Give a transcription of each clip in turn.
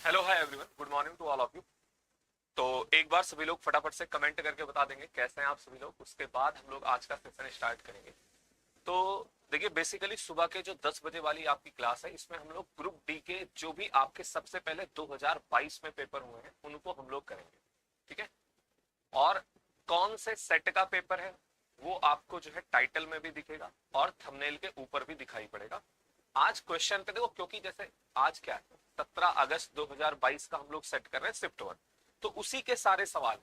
Hello hi everyone, good morning to all of you. तो एक बार सभी लोग फटाफट से कमेंट करके बता देंगे कैसे हैं आप सभी लोग। उसके बाद हम लोग आज का सेशन स्टार्ट करेंगे। तो देखिए, बेसिकली सुबह के जो 10 बजे वाली आपकी क्लास है, इसमें हम लोग ग्रुप डी के जो भी आपके सबसे पहले 2022 में पेपर हुए हैं उनको हम लोग करेंगे। ठीक है। और कौन से सेट का पेपर है वो आपको जो है टाइटल में भी दिखेगा और थंबनेल के ऊपर भी दिखाई पड़ेगा। आज क्वेश्चन पे देखो, क्योंकि जैसे आज क्या है, 17 अगस्त 2022 का हम लोग सेट कर रहे हैं शिफ्ट वन। तो उसी के सारे सवाल,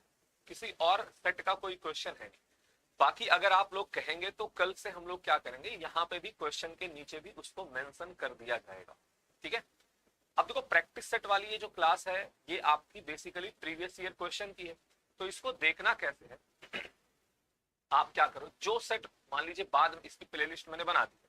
किसी और सेट का कोई क्वेश्चन है नहीं। बाकी अगर आप लोग कहेंगे तो कल से हम लोग क्या करेंगे, यहाँ पे भी क्वेश्चन के नीचे भी उसको मेंशन कर दिया जाएगा। ठीक है। अब देखो, प्रैक्टिस सेट वाली ये जो क्लास है ये आपकी बेसिकली प्रीवियस ईयर क्वेश्चन की है। तो इसको देखना कैसे है, आप क्या करो, जो सेट मान लीजिए बाद में इसकी प्लेलिस्ट मैंने बना दी है,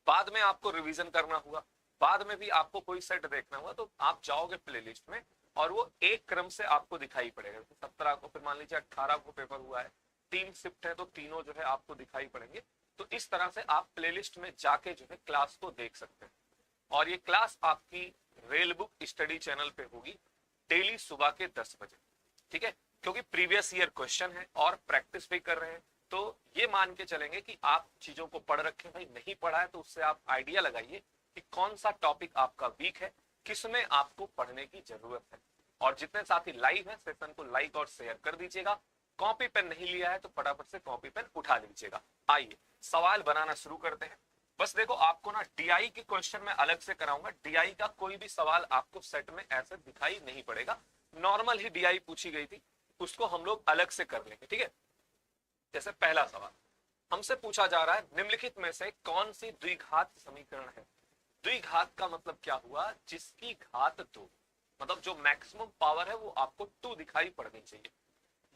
बाद में आपको रिवीजन करना हुआ, बाद में भी आपको कोई सेट देखना हुआ, तो आप जाओगे प्लेलिस्ट में और वो एक क्रम से आपको दिखाई पड़ेगा। 17 को, फिर मान लीजिए 18 को पेपर हुआ है, 3 शिफ्ट है तो तीनों जो है आपको दिखाई पड़ेंगे। तो इस तरह से आप प्लेलिस्ट में जाके जो है क्लास को देख सकते हैं। और ये क्लास आपकी रेल बुक स्टडी चैनल पे होगी डेली सुबह के 10 बजे। ठीक है। क्योंकि प्रीवियस ईयर क्वेश्चन है और प्रैक्टिस भी कर रहे हैं, तो ये मान के चलेंगे कि आप चीजों को पढ़ रखे। भाई नहीं पढ़ा है तो उससे आप आइडिया लगाइए कि कौन सा टॉपिक आपका वीक है, किसमें आपको पढ़ने की जरूरत है। और जितने साथी लाइव है सेशन को लाइक और शेयर कर दीजिएगा। कॉपी पेन नहीं लिया है तो फटाफट से कॉपी पेन उठा लीजिएगा। आइए सवाल बनाना शुरू करते हैं। बस देखो, आपको ना डीआई के क्वेश्चन में अलग से कराऊंगा। डीआई का कोई भी सवाल आपको सेट में ऐसे दिखाई नहीं पड़ेगा। नॉर्मल ही डीआई पूछी गई थी, उसको हम लोग अलग से कर लेंगे। ठीक है। जैसे पहला सवाल हमसे पूछा जा रहा है, निम्नलिखित में से कौन सी द्विघात समीकरण है। द्विघात का मतलब क्या हुआ, जिसकी घात 2, मतलब जो मैक्सिमम पावर है वो आपको 2 दिखाई पड़नी चाहिए।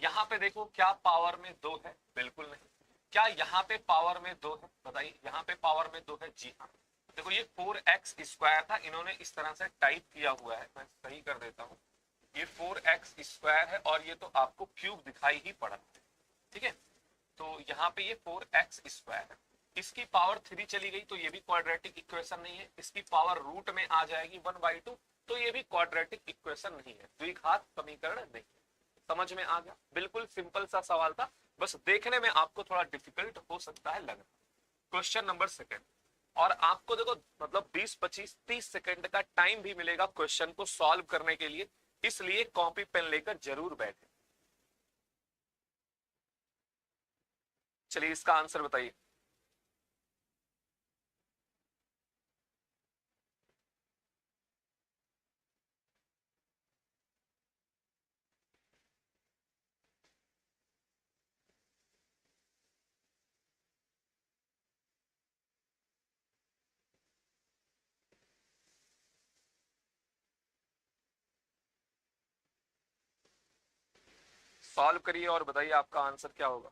यहाँ पे देखो, क्या पावर में 2 है? बिल्कुल नहीं। क्या यहाँ पे पावर में 2 है? बताइए, यहाँ पे पावर में 2 है? जी हाँ। देखो, ये 4x² था, इन्होंने इस तरह से टाइप किया हुआ है, मैं सही कर देता हूँ। ये 4x² है और ये तो आपको क्यूब दिखाई ही पड़ा। ठीक है। तो यहाँ पे ये 4x² है, इसकी पावर 3 चली गई तो ये भी क्वाड्रेटिक इक्वेशन नहीं है। इसकी पावर रूट में आ जाएगी 1/2, तो ये भी क्वाड्रेटिक इक्वेशन नहीं है, द्विघात समीकरण नहीं है। समझ में आ गया? बिल्कुल सिंपल सा सवाल था, बस देखने में आपको थोड़ा डिफिकल्ट हो सकता है लगना। क्वेश्चन नंबर सेकंड, और आपको देखो मतलब 20 25 30 सेकंड का टाइम भी मिलेगा क्वेश्चन को सॉल्व करने के लिए, इसलिए कॉपी पेन लेकर जरूर बैठे। चलिए इसका आंसर बताइए। सॉल्व करिए और बताइए आपका आंसर क्या होगा।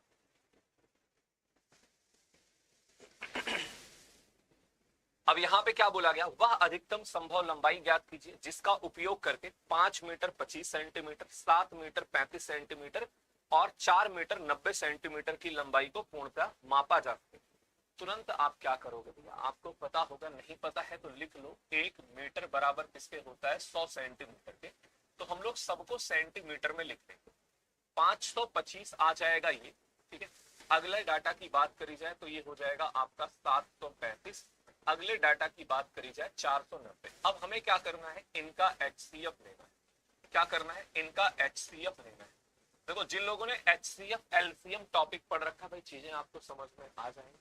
अब यहाँ पे क्या बोला गया, वह अधिकतम संभव लंबाई ज्ञात कीजिए जिसका उपयोग करके 5 मीटर 25 सेंटीमीटर, 7 मीटर 35 सेंटीमीटर और 4 मीटर 90 सेंटीमीटर की लंबाई को पूर्णतः मापा जा सके। तुरंत आप क्या करोगे भैया, आपको पता होगा, नहीं पता है तो लिख लो। 1 मीटर बराबर किसके होता है? 100 सेंटीमीटर के। तो हम लोग सबको सेंटीमीटर में लिख देंगे। 525 आ जाएगा ये। ठीक है। अगले डाटा की बात करी जाए तो ये हो जाएगा आपका 735। अगले डाटा की बात करी जाए 490। अब हमें क्या करना है, इनका HCF लेना है। क्या करना है? इनका HCF लेना है। देखो, जिन लोगों ने HCF LCM टॉपिक पढ़ रखा, भाई चीजें आपको समझ में आ जाएंगी।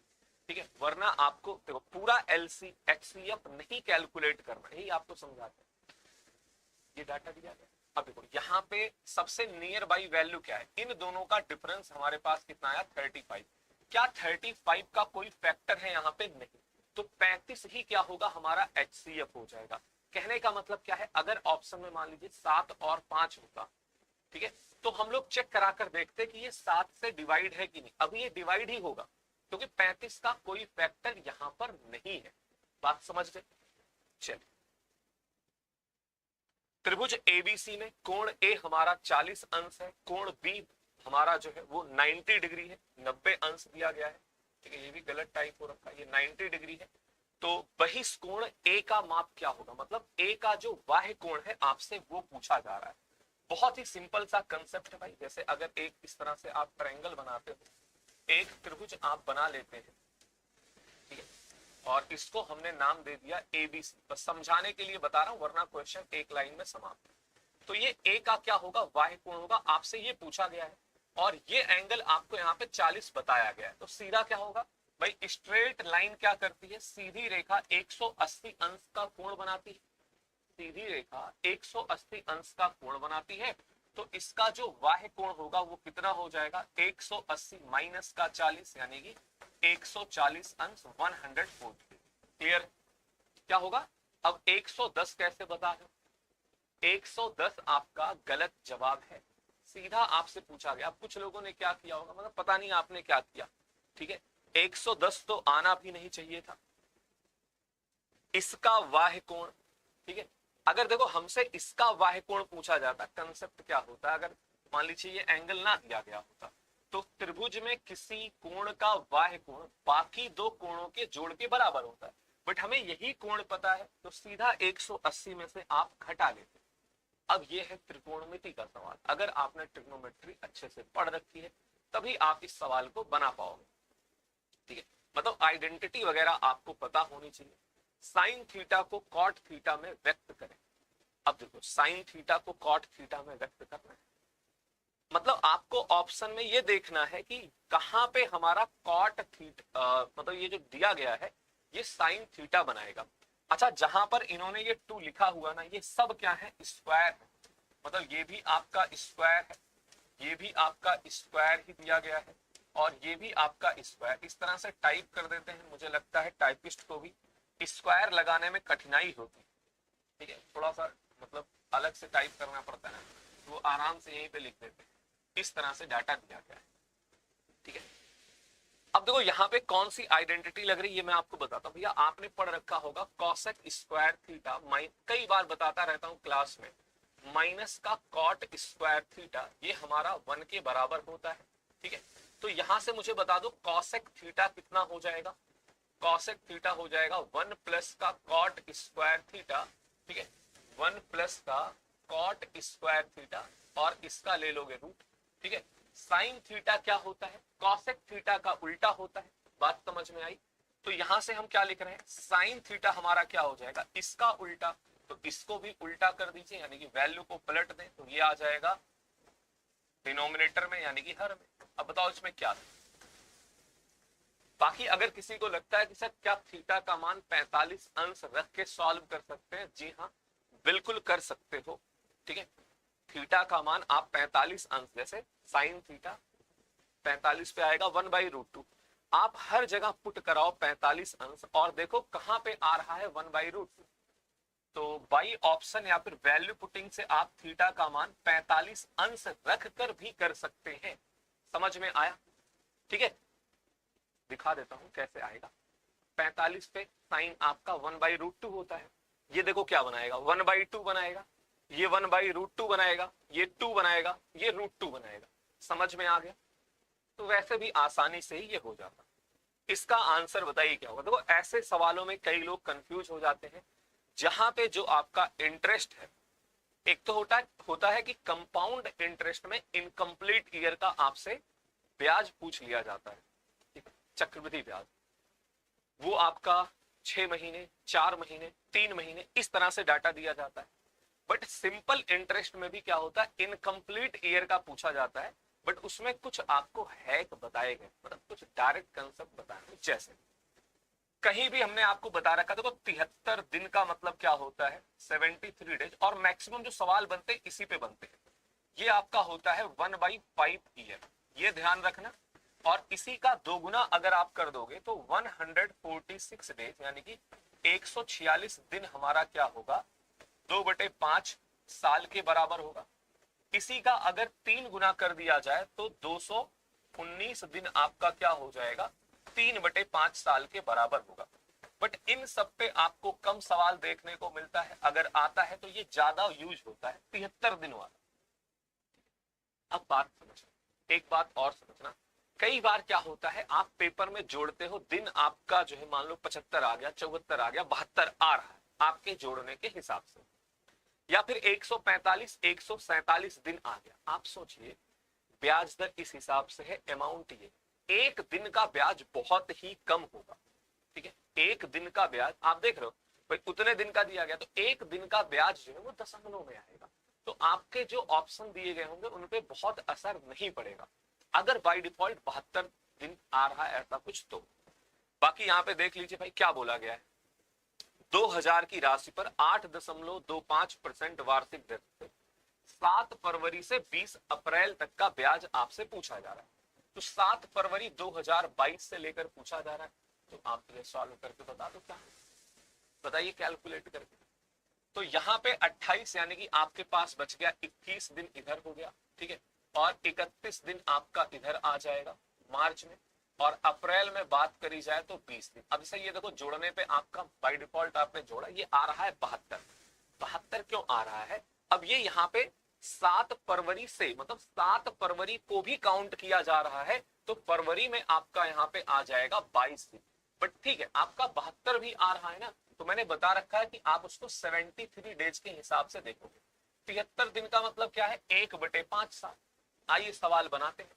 ठीक है। वरना आपको देखो पूरा HCF नहीं कैलकुलेट करना, यही आपको समझाते हैं। ये डाटा दिया गया। अब देखो यहाँ पे सबसे नियर बाई वैल्यू क्या है, इन दोनों का डिफरेंस हमारे पास कितना आया? 35। क्या 35 का कोई फैक्टर है यहाँ पे? नहीं। तो 35 ही क्या होगा, हमारा HCF हो जाएगा। कहने का मतलब क्या है, अगर ऑप्शन में मान लीजिए 7 और 5 होता, ठीक है, तो हम लोग चेक कराकर देखते कि ये 7 से डिवाइड है कि नहीं। अभी ये डिवाइड ही होगा क्योंकि 35 का कोई फैक्टर यहां पर नहीं है। बात समझ गए? चलिए, त्रिभुज एबीसी में कोण ए हमारा 40 अंश है, कोण बी हमारा जो है वो 90 डिग्री है, 90 अंश दिया गया है। ठीक है, ये भी गलत टाइप हो रखा है, ये 90 डिग्री है। तो बहिष्कोण ए का माप क्या होगा, मतलब ए का जो बाह्य कोण है आपसे वो पूछा जा रहा है। बहुत ही सिंपल सा कंसेप्ट है भाई। जैसे अगर एक इस तरह से आप ट्रायंगल बनाते हो, एक त्रिभुज आप बना लेते हैं, ठीक है, और इसको हमने नाम दे दिया एबीसी, बस समझाने के लिए बता रहा हूं, वरना क्वेश्चन एक लाइन में समाप्त है। तो ये ए का क्या होगा, बाह्य कोण होगा, आपसे ये पूछा गया है, और ये एंगल आपको यहाँ पे 40 बताया गया है। तो सीधा क्या होगा भाई, स्ट्रेट लाइन क्या करती है, सीधी रेखा 180 अंश का कोण बनाती है। सीधी रेखा 180 अंश का कोण बनाती है, तो इसका जो बाह्य कोण होगा वो कितना हो जाएगा, 180 माइनस का 40 यानी कि 140 अंश 140। क्लियर? क्या होगा? अब 110 कैसे बता रहे हो, 110 आपका गलत जवाब है। सीधा आपसे पूछा गया। अब कुछ लोगों ने क्या किया होगा, मतलब पता नहीं आपने क्या किया, ठीक है, 110 तो आना भी नहीं चाहिए था, इसका बाह्य कोण, ठीक है। अगर देखो हमसे इसका बाह्य कोण पूछा जाता, कंसेप्ट क्या होता, अगर मान लीजिए ये एंगल ना दिया गया होता, तो त्रिभुज में किसी कोण का बाह्य कोण बाकी दो कोणों के जोड़ के बराबर होता है, बट हमें यही कोण पता है, तो सीधा 180 में से आप घटा लेते। अब ये है त्रिकोणमिति का सवाल। अगर आपने ट्रिग्नोमेट्री अच्छे से पढ़ रखी है तभी आप इस सवाल को बना पाओगे, ठीक है, मतलब आइडेंटिटी वगैरह आपको पता होनी चाहिए। साइन थीटा को कॉट थीटा में व्यक्त करें। अब देखो साइन थीटा को कॉट थीटा में व्यक्त करना है, मतलब आपको ऑप्शन में ये देखना है कि कहां पे हमारा कॉट थीटा, मतलब ये जो दिया गया है ये साइन थीटा बनाएगा। अच्छा, जहां पर इन्होंने ये 2 लिखा हुआ ना, ये सब क्या है, स्क्वायर है, मतलब ये भी आपका स्क्वायर है, ये भी आपका स्क्वायर ही दिया गया है, और ये भी आपका स्क्वायर। इस तरह से टाइप कर देते हैं, मुझे लगता है टाइपिस्ट को भी स्क्वायर लगाने में कठिनाई होती, ठीक है, थोड़ा सा मतलब अलग से टाइप करना पड़ता है ना, तो वो आराम से यहीं पे लिख देते हैं। इस तरह से डाटा दिया गया है, ठीक है। अब देखो यहाँ पे कौन सी आइडेंटिटी लग रही है, मैं आपको बताता हूँ। भैया आपने पढ़ रखा होगा कॉसेक स्क्वायर थीटा, कई बार बताता रहता हूँ क्लास में, माइनस का कॉट स्क्वायर थीटा, ये हमारा 1 के बराबर होता है, ठीक है। तो यहां से मुझे बता दो कॉसेक थीटा कितना हो जाएगा, कॉसेक थीटा हो जाएगा 1 प्लस का कॉट स्क्वायर थीटा, ठीक है, 1 प्लस का कॉट स्क्वायर थीटा, और इसका ले लोगे रूट, ठीक है। साइन थीटा क्या होता है, कॉसेक थीटा का उल्टा होता है। बात समझ में आई? तो यहां से हम क्या लिख रहे हैं, साइन थीटा हमारा क्या हो जाएगा, इसका उल्टा, तो इसको भी उल्टा कर दीजिए, यानी कि वैल्यू को पलट दें, तो ये आ जाएगा डिनोमिनेटर में यानी कि हर में। अब बताओ इसमें क्या है। बाकी अगर किसी को लगता है कि सर क्या थीटा का मान 45 अंश रख के सॉल्व कर सकते हैं, जी हाँ बिल्कुल कर सकते हो, ठीक है। थीटा का मान आप 45 अंश, जैसे साइन थीटा 45 पे आएगा 1/√2, आप हर जगह पुट कराओ 45 अंश, और देखो कहां पे आ रहा है 1/√2, तो बाई ऑप्शन या फिर वैल्यू पुटिंग से आप थीटा का मान 45 अंश रख कर भी कर सकते हैं। समझ में आया? ठीक है, दिखा देता हूं कैसे आएगा। 45 पे साइन आपका 1/√2 होता है, ये देखो क्या बनाएगा 1/2 बनाएगा, ये 1/√2 बनाएगा, ये 2 बनाएगा, ये √2 बनाएगा। समझ में आ गया? तो वैसे भी आसानी से ही ये हो जाता। इसका आंसर बताइए क्या होगा। देखो ऐसे सवालों में कई लोग कंफ्यूज हो जाते हैं, जहां पे जो आपका इंटरेस्ट है, एक तो होता है कि कंपाउंड इंटरेस्ट में इनकम्प्लीट ईयर का आपसे ब्याज पूछ लिया जाता है, चक्रवृद्धि ब्याज, वो आपका 6 महीने, 4 महीने, 3 महीने, इस तरह से डाटा दिया जाता है। बट सिंपल इंटरेस्ट में भी क्या होता है, इनकम्प्लीट ईयर का पूछा जाता है, बट उसमें कुछ आपको हैक बताए गए, मतलब कुछ डायरेक्ट कंसेप्ट बताए। जैसे कहीं भी हमने आपको बता रखा था, तो 73 दिन का मतलब क्या होता है 73 डेज, और मैक्सिमम जो सवाल बनते हैं इसी पे बनते हैं। ये आपका होता है 1/5 ईयर, ये ध्यान रखना। और इसी का दोगुना अगर आप कर दोगे तो 146 डेज यानी कि 146 दिन हमारा क्या होगा, 2/5 साल के बराबर होगा। इसी का अगर 3 गुना कर दिया जाए तो 219 दिन आपका क्या हो जाएगा, 3/5 साल के बराबर होगा। बट इन सब पे आपको कम सवाल देखने को मिलता है, अगर आता है तो ये ज्यादा यूज होता है 73 दिन वाला। अब बात समझना, एक बात और समझना, कई बार क्या होता है, आप पेपर में जोड़ते हो, दिन आपका जो है मान लो 75 आ गया, 74 आ गया, 72 आ रहा है आपके जोड़ने के हिसाब से, या फिर 145 147 दिन आ गया। आप सोचिए ब्याज दर इस हिसाब से है, अमाउंट ये, एक दिन का ब्याज बहुत ही कम होगा। ठीक है, एक दिन का ब्याज आप देख रहे हो भाई उतने दिन का दिया गया, तो एक दिन का ब्याज जो है वो दशमलव में आएगा। तो आपके जो ऑप्शन दिए गए होंगे उनपे बहुत असर नहीं पड़ेगा अगर बाय डिफॉल्ट 72 दिन आ रहा है ऐसा कुछ तो। बाकी यहाँ पे देख लीजिए भाई क्या बोला गया है, 2000 की राशि पर 8.25% वार्षिक दर से 7 फरवरी से 20 अप्रैल तक का ब्याज आपसे पूछा जा रहा है। तो 7 फरवरी 2022 से लेकर पूछा जा रहा है, तो आप ये सॉल्व करके बता दो क्या, बताइए कैलकुलेट करके। तो यहाँ पे 28 यानी कि आपके पास बच गया 21 दिन इधर हो गया, ठीक है, और 31 दिन आपका इधर आ जाएगा मार्च में, और अप्रैल में बात करी जाए तो 20 दिन। अब सही ये देखो जोड़ने पे आपका बाय डिफॉल्ट आपने जोड़ा, ये आ रहा है 72। 72 क्यों आ रहा है, अब ये यहाँ पे 7 फरवरी से मतलब 7 फरवरी को भी काउंट किया जा रहा है, तो फरवरी में आपका यहाँ पे आ जाएगा 22 दिन। बट ठीक है, आपका 72 भी आ रहा है ना, तो मैंने बता रखा है कि आप उसको 73 डेज के हिसाब से देखोगे। 73 दिन का मतलब क्या है, 1/5 साल। आइए सवाल बनाते हैं।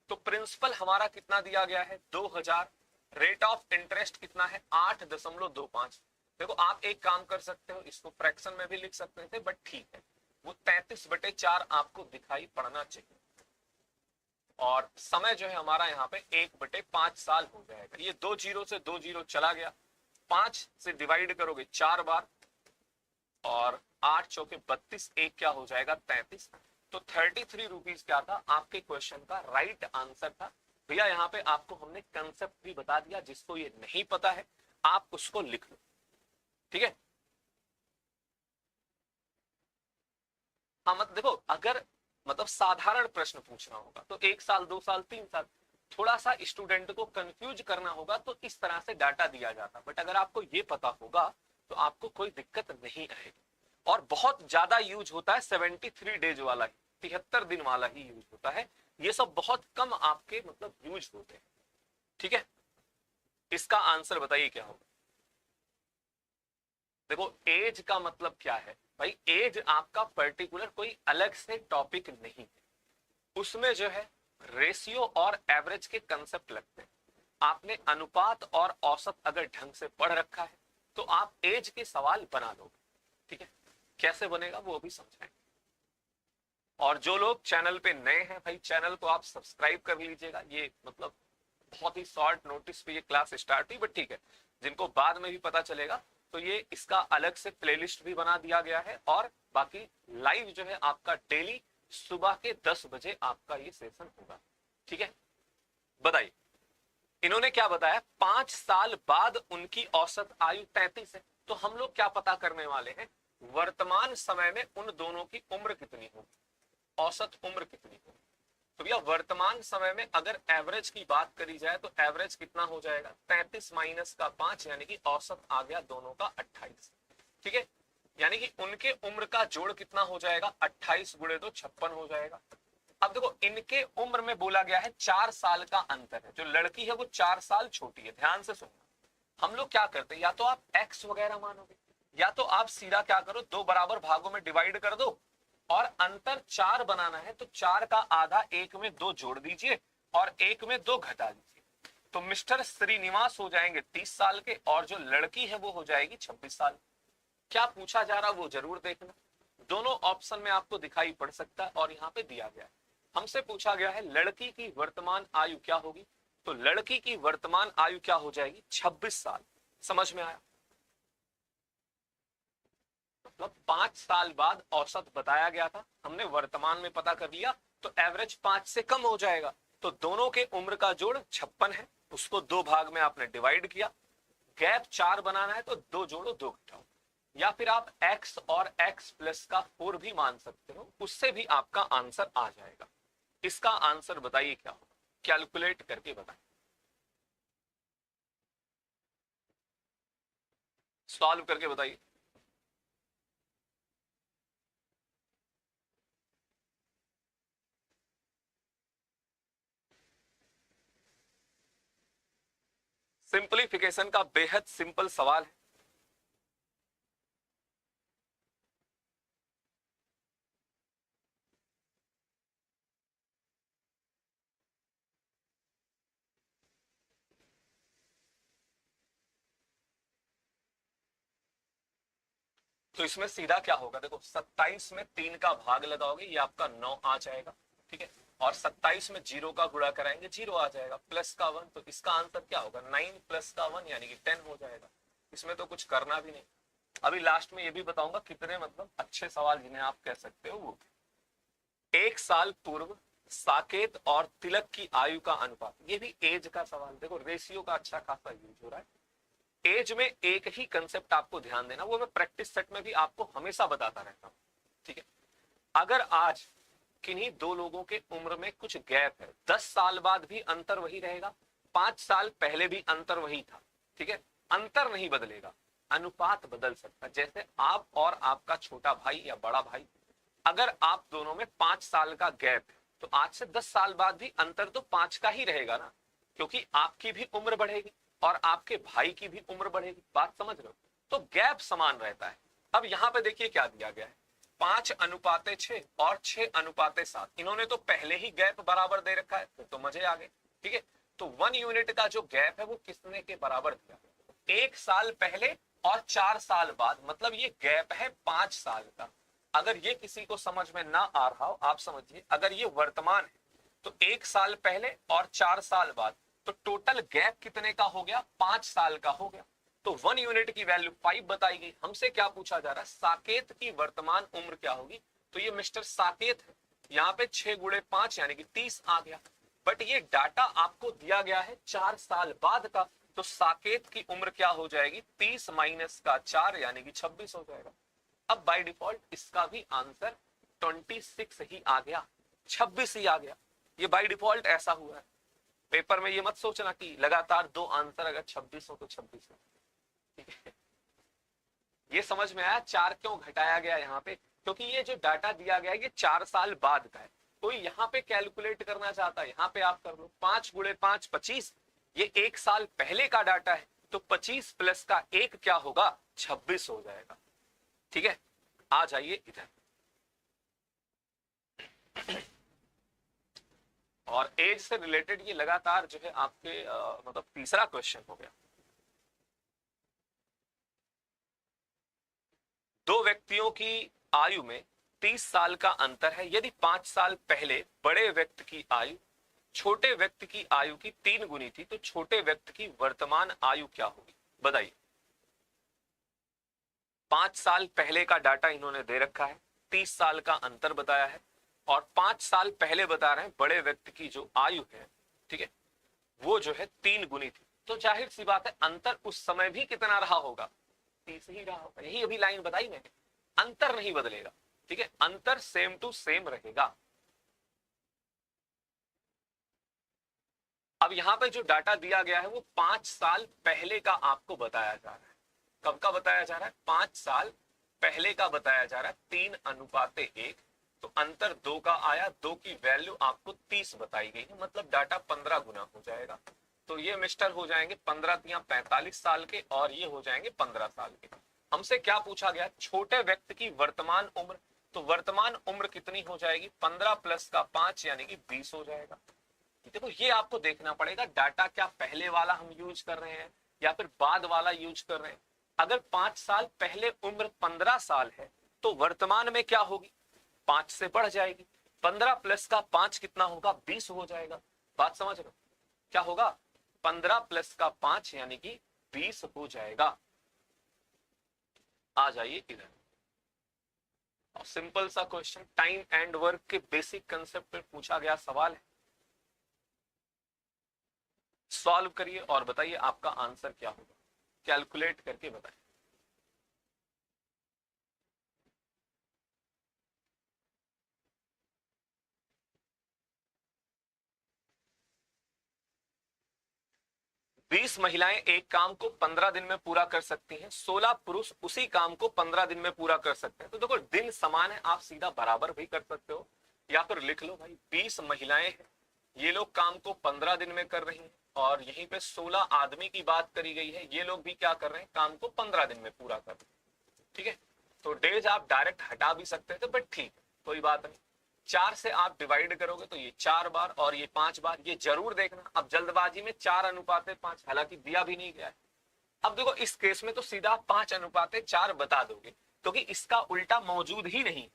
तो प्रिंसिपल हमारा कितना दिया गया है 2000, रेट ऑफ इंटरेस्ट कितना है 8.25। देखो आप एक काम कर सकते हो, इसको फ्रैक्शन में भी लिख सकते थे बट ठीक है, वो 33/4 आपको दिखाई पड़ना चाहिए, और समय जो है हमारा यहाँ पे 1/5 साल हो जाएगा। ये 2 जीरो से 2 जीरो चला गया, 5 से डिवाइड करोगे 4 बार, और 8 चौके 32, एक क्या हो जाएगा 33। तो 33 रुपीज क्या था आपके क्वेश्चन का राइट आंसर था। भैया यहाँ पे आपको हमने कंसेप्ट भी बता दिया, जिसको ये नहीं पता है आप उसको लिख लो, ठीक है। हाँ मत देखो, अगर मतलब साधारण प्रश्न पूछना होगा तो 1 साल 2 साल 3 साल, थोड़ा सा स्टूडेंट को कंफ्यूज करना होगा तो इस तरह से डाटा दिया जाता। बट अगर आपको ये पता होगा तो आपको कोई दिक्कत नहीं आएगी। और बहुत ज्यादा यूज होता है 73 डेज वाला ही, 73 दिन वाला ही यूज होता है, ये सब बहुत कम आपके मतलब यूज होते हैं, ठीक है। इसका आंसर बताइए क्या होगा। देखो एज का मतलब क्या है भाई, एज आपका पर्टिकुलर कोई अलग से टॉपिक नहीं है, उसमें जो है रेशियो और एवरेज के कंसेप्ट लगते हैं। आपने अनुपात और औसत अगर ढंग से पढ़ रखा है तो आप एज के सवाल बना लोगे, ठीक है। कैसे बनेगा वो भी समझाएंगे। और जो लोग चैनल पे नए हैं भाई, चैनल को आप सब्सक्राइब कर लीजिएगा। ये मतलब बहुत ही शॉर्ट नोटिस पे ये क्लास स्टार्ट हुई, बट ठीक है, जिनको बाद में भी पता चलेगा तो ये इसका अलग से प्लेलिस्ट भी बना दिया गया है। और बाकी लाइव जो है आपका डेली सुबह के 10 बजे आपका ये सेशन होगा, ठीक है। बताइए इन्होंने क्या बताया, 5 साल बाद उनकी औसत आयु 33 है। तो हम लोग क्या पता करने वाले हैं, वर्तमान समय में उन दोनों की उम्र कितनी होगी, औसत उम्र कितनी होगी। तो भैया वर्तमान समय में अगर एवरेज की बात करी जाए तो एवरेज कितना हो जाएगा, 33 माइनस का 5 यानी कि औसत आ गया दोनों का 28, ठीक है। यानी कि उनके उम्र का जोड़ कितना हो जाएगा, 28 गुणे 2 56 हो जाएगा। अब देखो इनके उम्र में बोला गया है 4 साल का अंतर है, जो लड़की है वो 4 साल छोटी है। ध्यान से सुनना, हम लोग क्या करते हैं, या तो आप एक्स वगैरह मानोगे, या तो आप सीधा क्या करो, 2 बराबर भागों में डिवाइड कर दो, और अंतर 4 बनाना है तो 4 का आधा 1 में 2 जोड़ दीजिए और 1 में 2 घटा दीजिए। तो मिस्टर श्रीनिवास हो जाएंगे 30 साल के, और जो लड़की है वो हो जाएगी 26 साल। क्या पूछा जा रहा वो जरूर देखना, दोनों ऑप्शन में आपको दिखाई पड़ सकता है। और यहाँ पे दिया गया है, हमसे पूछा गया है लड़की की वर्तमान आयु क्या होगी, तो लड़की की वर्तमान आयु क्या हो जाएगी 26 साल। समझ में आया, मतलब 5 साल बाद औसत बताया गया था, हमने वर्तमान में पता कर लिया, तो एवरेज 5 से कम हो जाएगा। तो दोनों के उम्र का जोड़ 56 है, उसको 2 भाग में आपने डिवाइड किया, गैप 4 बनाना है तो 2 जोड़ो 2 घटाओ, या फिर आप x और x प्लस का 4 भी मान सकते हो, उससे भी आपका आंसर आ जाएगा। इसका आंसर बताइए क्या होगा, कैलकुलेट करके बताइए, सॉल्व करके बताइए। सिंपलीफिकेशन का बेहद सिंपल सवाल है। तो इसमें सीधा क्या होगा, देखो 27 में 3 का भाग लगाओगे, ये आपका 9 आ जाएगा, ठीक है। और 27 में 0 का गुणा कराएंगे, 0 आ जाएगा, प्लस का 1, तो इसका आंसर क्या होगा, 9 प्लस का 1 यानी कि 10 हो जाएगा। इसमें तो कुछ करना भी नहीं। अभी लास्ट में ये भी बताऊंगा कितने मतलब अच्छे सवाल जिन्हें आप कह सकते हो वो। एक साल पूर्व साकेत और तिलक की आयु का अनुपात, ये भी एज का सवाल। देखो रेशियो का अच्छा खासा यूज हो रहा है। एज में एक ही कंसेप्ट आपको ध्यान देना, वो मैं प्रैक्टिस सेट में भी आपको हमेशा बताता रहता हूं, ठीक है। अगर आज किन्हीं दो लोगों के उम्र में कुछ गैप है, 10 साल बाद भी अंतर वही रहेगा, 5 साल पहले भी अंतर वही था, ठीक है। अंतर नहीं बदलेगा, अनुपात बदल सकता है। जैसे आप और आपका छोटा भाई या बड़ा भाई, अगर आप दोनों में 5 साल का गैप है, तो आज से 10 साल बाद भी अंतर तो 5 का ही रहेगा ना, क्योंकि आपकी भी उम्र बढ़ेगी और आपके भाई की भी उम्र बढ़ेगी। बात समझ रहे हो? तो गैप समान रहता है। अब यहां पे देखिए क्या दिया गया है, 5:6 और 6:7। इन्होंने तो पहले ही गैप बराबर दे रखा है, तो मजे आ गए, ठीक है। तो 1 यूनिट का जो गैप है वो किसने के बराबर दिया, 1 साल पहले और 4 साल बाद, मतलब ये गैप है 5 साल का। अगर ये किसी को समझ में ना आ रहा हो, आप समझिए, अगर ये वर्तमान है तो 1 साल पहले और 4 साल बाद, तो टोटल गैप कितने का हो गया, 5 साल का हो गया। तो 1 यूनिट की वैल्यू 5 बताई गई। हमसे क्या पूछा जा रहा है, साकेत की वर्तमान उम्र क्या होगी। तो ये मिस्टर साकेत है, यहाँ पे 6 गुणे 5 यानी कि 30 आ गया। बट ये डाटा आपको दिया गया है 4 साल बाद का, तो साकेत की उम्र क्या हो जाएगी, 30 माइनस का 4 यानी कि 26 हो जाएगा। अब बाय डिफॉल्ट इसका भी आंसर 26 ही आ गया, 26 ही आ गया। ये बाय डिफॉल्ट ऐसा हुआ है। पेपर में ये मत सोचना कि लगातार 2 आंसर अगर 26 हो तो 26 हो, ठीक है। ये समझ में आया 4 क्यों घटाया गया यहाँ पे, क्योंकि ये जो डाटा दिया गया है ये 4 साल बाद का है। कोई यहाँ पे कैलकुलेट करना चाहता है, यहाँ पे आप कर लो, 5 गुणे 5 25, ये 1 साल पहले का डाटा है, तो 25 प्लस का 1 क्या होगा, 26 हो जाएगा, ठीक है। आ जाइए इधर, और एज से रिलेटेड ये लगातार जो है आपके मतलब तीसरा क्वेश्चन हो गया। दो व्यक्तियों की आयु में 30 साल का अंतर है। यदि 5 साल पहले बड़े व्यक्ति की आयु छोटे व्यक्ति की आयु की 3 गुनी थी, तो छोटे व्यक्ति की वर्तमान आयु क्या होगी, बताइए। 5 साल पहले का डाटा इन्होंने दे रखा है, 30 साल का अंतर बताया है, और 5 साल पहले बता रहे हैं बड़े व्यक्ति की जो आयु है, ठीक है, वो जो है 3 गुनी थी। तो जाहिर सी बात है अंतर उस समय भी कितना रहा होगा, 30 ही रहा होगा। यही अभी लाइन बताई मैंने, अंतर नहीं बदलेगा, ठीक है, अंतर सेम टू सेम रहेगा। अब यहां पे जो डाटा दिया गया है वो 5 साल पहले का आपको बताया जा रहा है। कब का बताया जा रहा है, 5 साल पहले का बताया जा रहा है, 3:1। तो अंतर 2 का आया, 2 की वैल्यू आपको 30 बताई गई है, मतलब डाटा 15 गुना हो जाएगा। तो ये मिस्टर हो जाएंगे 15 45 साल के, और ये हो जाएंगे 15 साल के। हमसे क्या पूछा गया, छोटे व्यक्ति की वर्तमान उम्र, तो वर्तमान उम्र कितनी हो जाएगी, 15 प्लस का 5 यानी कि 20 हो जाएगा। देखो ये आपको देखना पड़ेगा डाटा क्या पहले वाला हम यूज कर रहे हैं या फिर बाद वाला यूज कर रहे हैं। अगर 5 साल पहले उम्र 15 साल है, तो वर्तमान में क्या होगी, 5 से बढ़ जाएगी, 15 प्लस का 5 कितना होगा, 20 हो जाएगा। बात समझ रहे हो, क्या होगा, 15 प्लस का 5 यानी कि 20 हो जाएगा। आ जाइए इधर, और सिंपल सा क्वेश्चन, टाइम एंड वर्क के बेसिक कंसेप्ट पे पूछा गया सवाल है। सॉल्व करिए और बताइए आपका आंसर क्या होगा, कैलकुलेट करके बताइए। बीस महिलाएं एक काम को 15 दिन में पूरा कर सकती हैं, 16 पुरुष उसी काम को 15 दिन में पूरा कर सकते हैं। तो देखो दिन समान है, आप सीधा बराबर भी कर सकते हो, या फिर लिख लो भाई 20 महिलाएं हैं, ये लोग काम को 15 दिन में कर रही हैं, और यहीं पे 16 आदमी की बात करी गई है। ये लोग भी क्या कर रहे हैं, काम को 15 दिन में पूरा कर रहे हैं। ठीक है, तो डेज आप डायरेक्ट हटा भी सकते थे, बट ठीक है, कोई बात नहीं। 4 से आप डिवाइड करोगे तो ये 4 बार और ये 5 बार। ये जरूर देखना, अब जल्दबाजी में 4:5, हालांकि दिया भी नहीं गया है। अब देखो इस केस में तो सीधा 5:4 बता दोगे, क्योंकि इसका उल्टा मौजूद ही नहीं।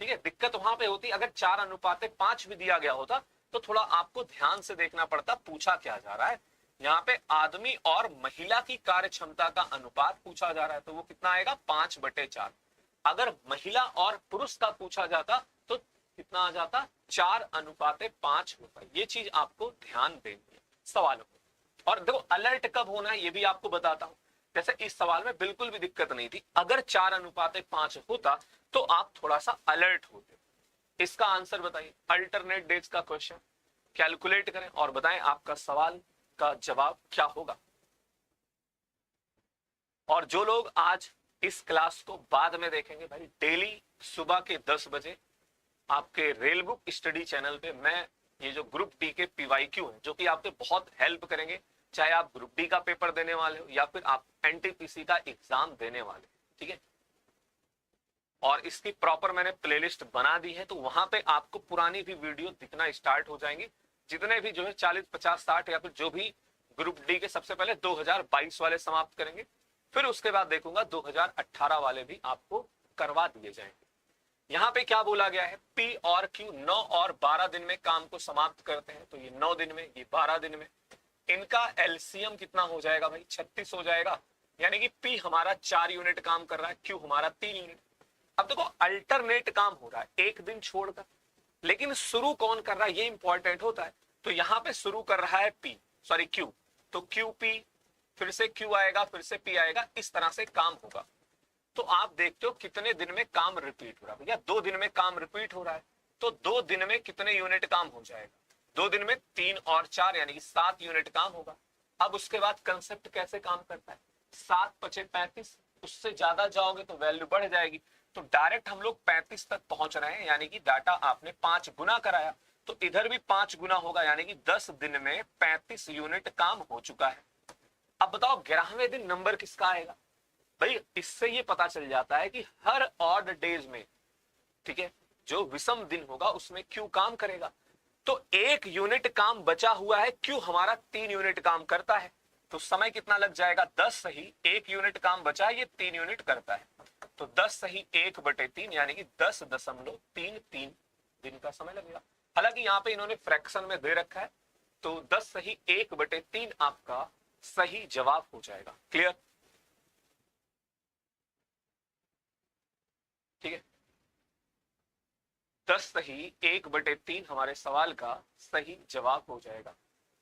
ठीक है, दिक्कत वहां पे होती, अगर 4:5 भी दिया गया होता तो थोड़ा आपको ध्यान से देखना पड़ता, पूछा क्या जा रहा है। यहाँ पे आदमी और महिला की कार्य क्षमता का अनुपात पूछा जा रहा है, तो वो कितना आएगा, 5/4। अगर महिला और पुरुष का पूछा जाता तो कितना आ जाता, 4:5 होता। ये चीज आपको ध्यान देनी है सवालों में। और देखो अलर्ट कब होना है ये भी आपको बताता हूं। जैसे इस सवाल में बिल्कुल भी दिक्कत नहीं थी, अगर 4:5 होता तो आप थोड़ा सा अलर्ट होते। इसका आंसर बताइए, अल्टरनेट डेट्स का क्वेश्चन कैलकुलेट करें और बताएं आपका सवाल का जवाब क्या होगा। और जो लोग आज इस क्लास को बाद में देखेंगे भाई, डेली सुबह के 10 बजे आपके रेल बुक स्टडी चैनल पे मैं ये जो ग्रुप डी के पीवाईक्यू है, जो कि आपके बहुत हेल्प करेंगे, चाहे आप ग्रुप डी का पेपर देने वाले हो या फिर आप एनटीपीसी का एग्जाम देने वाले, ठीक है। और इसकी प्रॉपर मैंने प्लेलिस्ट बना दी है, तो वहां पे आपको पुरानी भी वीडियो दिखना स्टार्ट हो जाएंगी। जितने भी जो है 40, 50, 60 या फिर जो भी ग्रुप डी के, सबसे पहले 2022 वाले समाप्त करेंगे, फिर उसके बाद देखूंगा 2018 वाले भी आपको करवा दिए जाएंगे। यहाँ पे क्या बोला गया है, पी और क्यू 9 और 12 दिन में काम को समाप्त करते हैं, तो ये 9 दिन में, ये 12 दिन में। इनका एलसीएम कितना हो जाएगा भाई, 36 हो जाएगा। यानी कि पी हमारा 4 यूनिट काम कर रहा है, क्यू हमारा 3 यूनिट। अब देखो अल्टरनेट काम हो रहा है एक दिन छोड़कर, लेकिन शुरू कौन कर रहा है ये इंपॉर्टेंट होता है। तो यहाँ पे शुरू कर रहा है पी, सॉरी क्यू, तो क्यू पी, फिर से क्यू आएगा, फिर से पी आएगा, इस तरह से काम होगा। तो आप देखते हो कितने दिन में काम रिपीट हो रहा है भैया, 2 दिन में काम रिपीट हो रहा है, तो 2 दिन में कितने यूनिट काम हो जाएगा, 2 दिन में 3 और 4 यानी कि 7 यूनिट काम होगा। अब उसके बाद कंसेप्ट कैसे काम करता है, 7×5 = 35, उससे ज्यादा जाओगे तो वैल्यू बढ़ जाएगी। तो डायरेक्ट हम लोग 35 तक पहुंच रहे हैं, यानी कि डाटा आपने 5 गुना कराया, तो इधर भी 5 गुना होगा, यानी कि 10 दिन में 35 यूनिट काम हो चुका है। अब बताओ 11वें दिन नंबर किसका आएगा भाई, इससे ये पता चल जाता है कि हर ऑड डेज में, ठीक है, जो विषम दिन होगा उसमें क्यू काम करेगा। तो 1 यूनिट काम बचा हुआ है, क्यू हमारा 3 यूनिट काम करता है, तो समय कितना लग जाएगा, 10 सही 1 यूनिट काम बचा है, ये 3 यूनिट करता है, तो 10 सही 1/3 यानी कि 10.33 दिन का समय लगेगा। हालांकि यहाँ पे इन्होंने फ्रैक्शन में दे रखा है, तो 10 सही 1/3 आपका सही जवाब हो जाएगा। क्लियर, ठीक है, 10 सही 1/3 हमारे सवाल का सही जवाब हो जाएगा।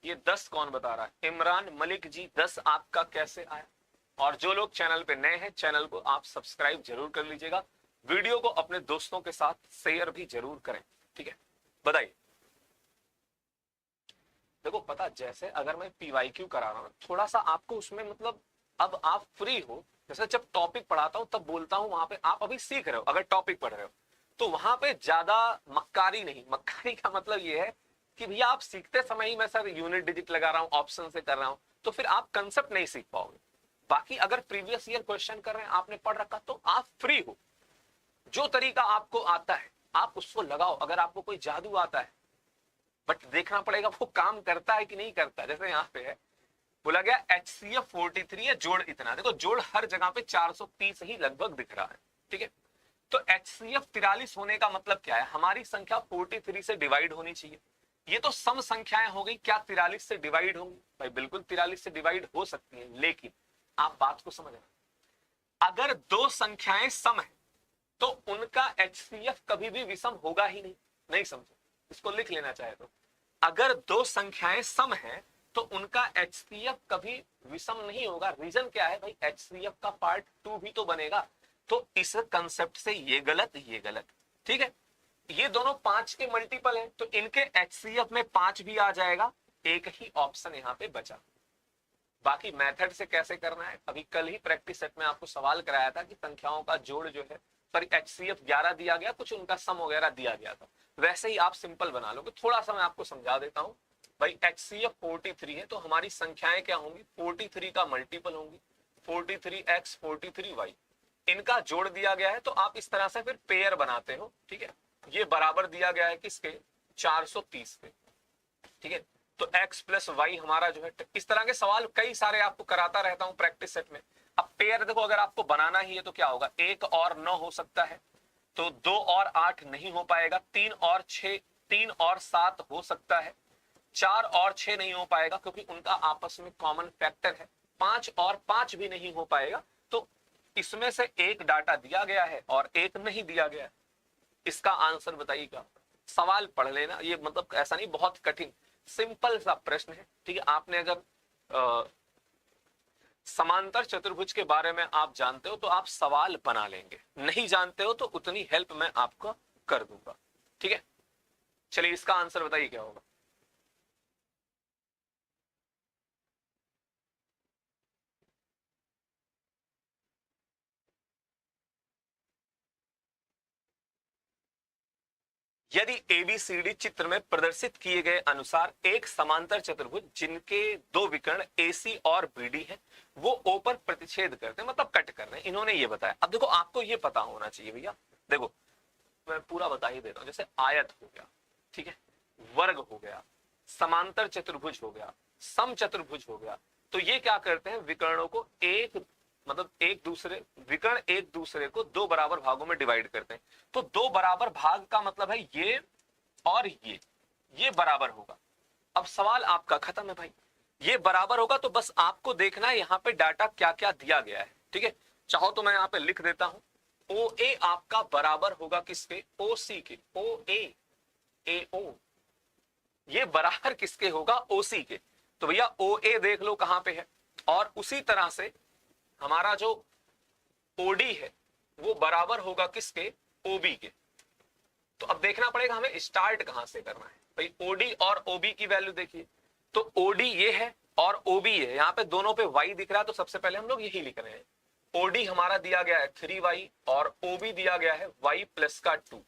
ये 10 कौन बता रहा है, इमरान मलिक जी, 10 आपका कैसे आया। और जो लोग चैनल पे नए हैं, चैनल को आप सब्सक्राइब जरूर कर लीजिएगा, वीडियो को अपने दोस्तों के साथ शेयर भी जरूर करें, ठीक है। बताइए, देखो पता, जैसे अगर मैं पीवाईक्यू करा रहा हूं, थोड़ा सा आपको उसमें मतलब, अब आप फ्री हो, जैसे जब टॉपिक पढ़ाता हूं तब बोलता हूं, वहां पे आप अभी सीख रहे हो, अगर टॉपिक पढ़ रहे हो तो वहां पे ज्यादा मक्कारी नहीं, मक्कारी का मतलब ये है कि भैया आप सीखते समय ही मैं सर यूनिट डिजिट लगा रहा हूं, ऑप्शन से कर रहा हूं, तो फिर आप कंसेप्ट नहीं सीख पाओगे। बाकी अगर प्रीवियस ईयर क्वेश्चन कर रहे हैं, आपने पढ़ रखा, तो आप फ्री हो, जो तरीका आपको आता है आप उसको लगाओ। अगर आपको कोई जादू आता है, बट देखना पड़ेगा वो काम करता है कि नहीं करता। जैसे यहाँ पे है बोला गया HCF 43 है, जोड़ इतना, देखो जोड़ हर जगह पे 430 ही लगभग दिख रहा है, ठीक है। तो HCF 43 होने का मतलब क्या है, हमारी संख्या 43 से डिवाइड होनी चाहिए। ये तो सम संख्याएं हो गई, क्या 43 से डिवाइड होंगी भाई, बिल्कुल 43 से डिवाइड हो सकती है, लेकिन आप बात को समझना, अगर 2 संख्याएं सम है तो उनका HCF कभी भी विषम होगा ही नहीं। नहीं समझे, इसको लिख लेना चाहे तो, अगर 2 संख्याएं सम है तो उनका HCF कभी विषम नहीं होगा। रीजन क्या है भाई, HCF का पार्ट 2 भी तो बनेगा, तो इस कंसेप्ट से ये गलत, ये गलत, ठीक है। ये दोनों 5 के मल्टीपल है, तो इनके HCF में 5 भी आ जाएगा, एक ही ऑप्शन यहाँ पे बचा। बाकी मेथड से कैसे करना है, अभी कल ही प्रैक्टिस सेट में आपको सवाल कराया था कि संख्याओं का जोड़ जो है, सॉरी HCF 11 दिया गया, कुछ उनका सम वगैरह दिया गया था, वैसे ही आप सिंपल बना लोगे। थोड़ा सा मैं आपको समझा देता हूं, भाई HCF 43 है तो हमारी संख्याएं क्या होंगी, 43 का मल्टीपल होंगी, 43x 43y, इनका जोड़ दिया गया है। तो आप इस तरह से फिर पेयर बनाते हो, ठीक है। ये बराबर दिया गया है किसके, 430 पे, ठीक है। तो x प्लस वाई हमारा जो है, इस तरह के सवाल कई सारे आपको कराता रहता हूं प्रैक्टिस सेट में। अब पेयर देखो, अगर आपको बनाना ही है तो क्या होगा, 1 और 9 हो सकता है, तो 2 और 8 नहीं हो पाएगा, 3 और 6, 3 और 7 हो सकता है, 4 और 6 नहीं हो पाएगा क्योंकि उनका आपस में कॉमन फैक्टर है, 5 और 5 भी नहीं हो पाएगा। तो इसमें से एक डाटा दिया गया है और एक नहीं दिया गया है, इसका आंसर बताइएगा। सवाल पढ़ लेना, ये मतलब ऐसा नहीं बहुत कठिन, सिंपल सा प्रश्न है, ठीक है। आपने अगर समांतर चतुर्भुज के बारे में आप जानते हो तो आप सवाल बना लेंगे, नहीं जानते हो तो उतनी हेल्प मैं आपको कर दूंगा, ठीक है। चलिए इसका आंसर बताइए क्या होगा। यदि एबीसीडी चित्र में प्रदर्शित किए गए अनुसार एक समांतर चतुर्भुज जिनके दो विकर्ण एसी और बीडी है, वो ओ पर प्रतिच्छेद करते हैं, मतलब कट कर रहे हैं, इन्होंने ये बताया। अब देखो आपको ये पता होना चाहिए भैया, देखो मैं पूरा बता ही देता हूं। जैसे आयत हो गया, ठीक है, वर्ग हो गया, समांतर चतुर्भुज हो गया, सम चतुर्भुज हो गया, तो ये क्या करते हैं, विकर्णों को एक मतलब एक दूसरे विकर्ण एक दूसरे को दो बराबर भागों में डिवाइड करते हैं। तो दो बराबर भाग का मतलब है ये और ये बराबर होगा। अब सवाल आपका खत्म है भाई, ये बराबर होगा तो बस आपको देखना है यहाँ पे डाटा क्या क्या दिया गया है, ठीक है। चाहो तो मैं यहाँ पे लिख देता हूं, ओ ए आपका बराबर होगा किसके, ओ सी के, ओ ए ओ, ये बराबर किसके होगा, ओ सी के। तो भैया ओ ए देख लो कहां पे है, और उसी तरह से हमारा जो ओडी है वो बराबर होगा किसके, ओबी के। तो अब देखना पड़ेगा हमें स्टार्ट कहां से करना है भाई, ओडी और ओबी की वैल्यू देखिए। तो ओडी ये है और ओबी है, यहाँ पे दोनों पे वाई दिख रहा है, तो सबसे पहले हम लोग यही लिख रहे हैं। ओडी हमारा दिया गया है 3y और ओबी दिया गया है y प्लस का 2।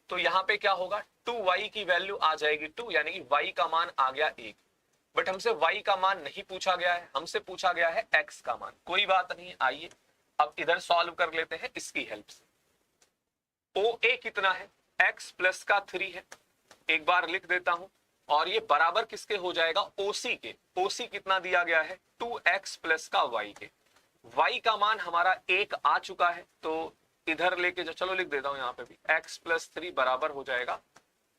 तो यहाँ पे क्या होगा, 2y की वैल्यू आ जाएगी 2, यानी कि y का मान आ गया 1। बट हमसे y का मान नहीं पूछा गया है, हमसे पूछा गया है x का मान। कोई बात नहीं, आइए अब इधर सॉल्व कर लेते हैं इसकी हेल्प से। ओ ए कितना है, x प्लस का 3 है, एक बार लिख देता हूं, और ये बराबर किसके हो जाएगा, ओसी के। ओसी कितना दिया गया है, 2x प्लस का y के। y का मान हमारा 1 आ चुका है, तो इधर लेके जो, चलो लिख देता हूं यहाँ पे भी, x प्लस 3 बराबर हो जाएगा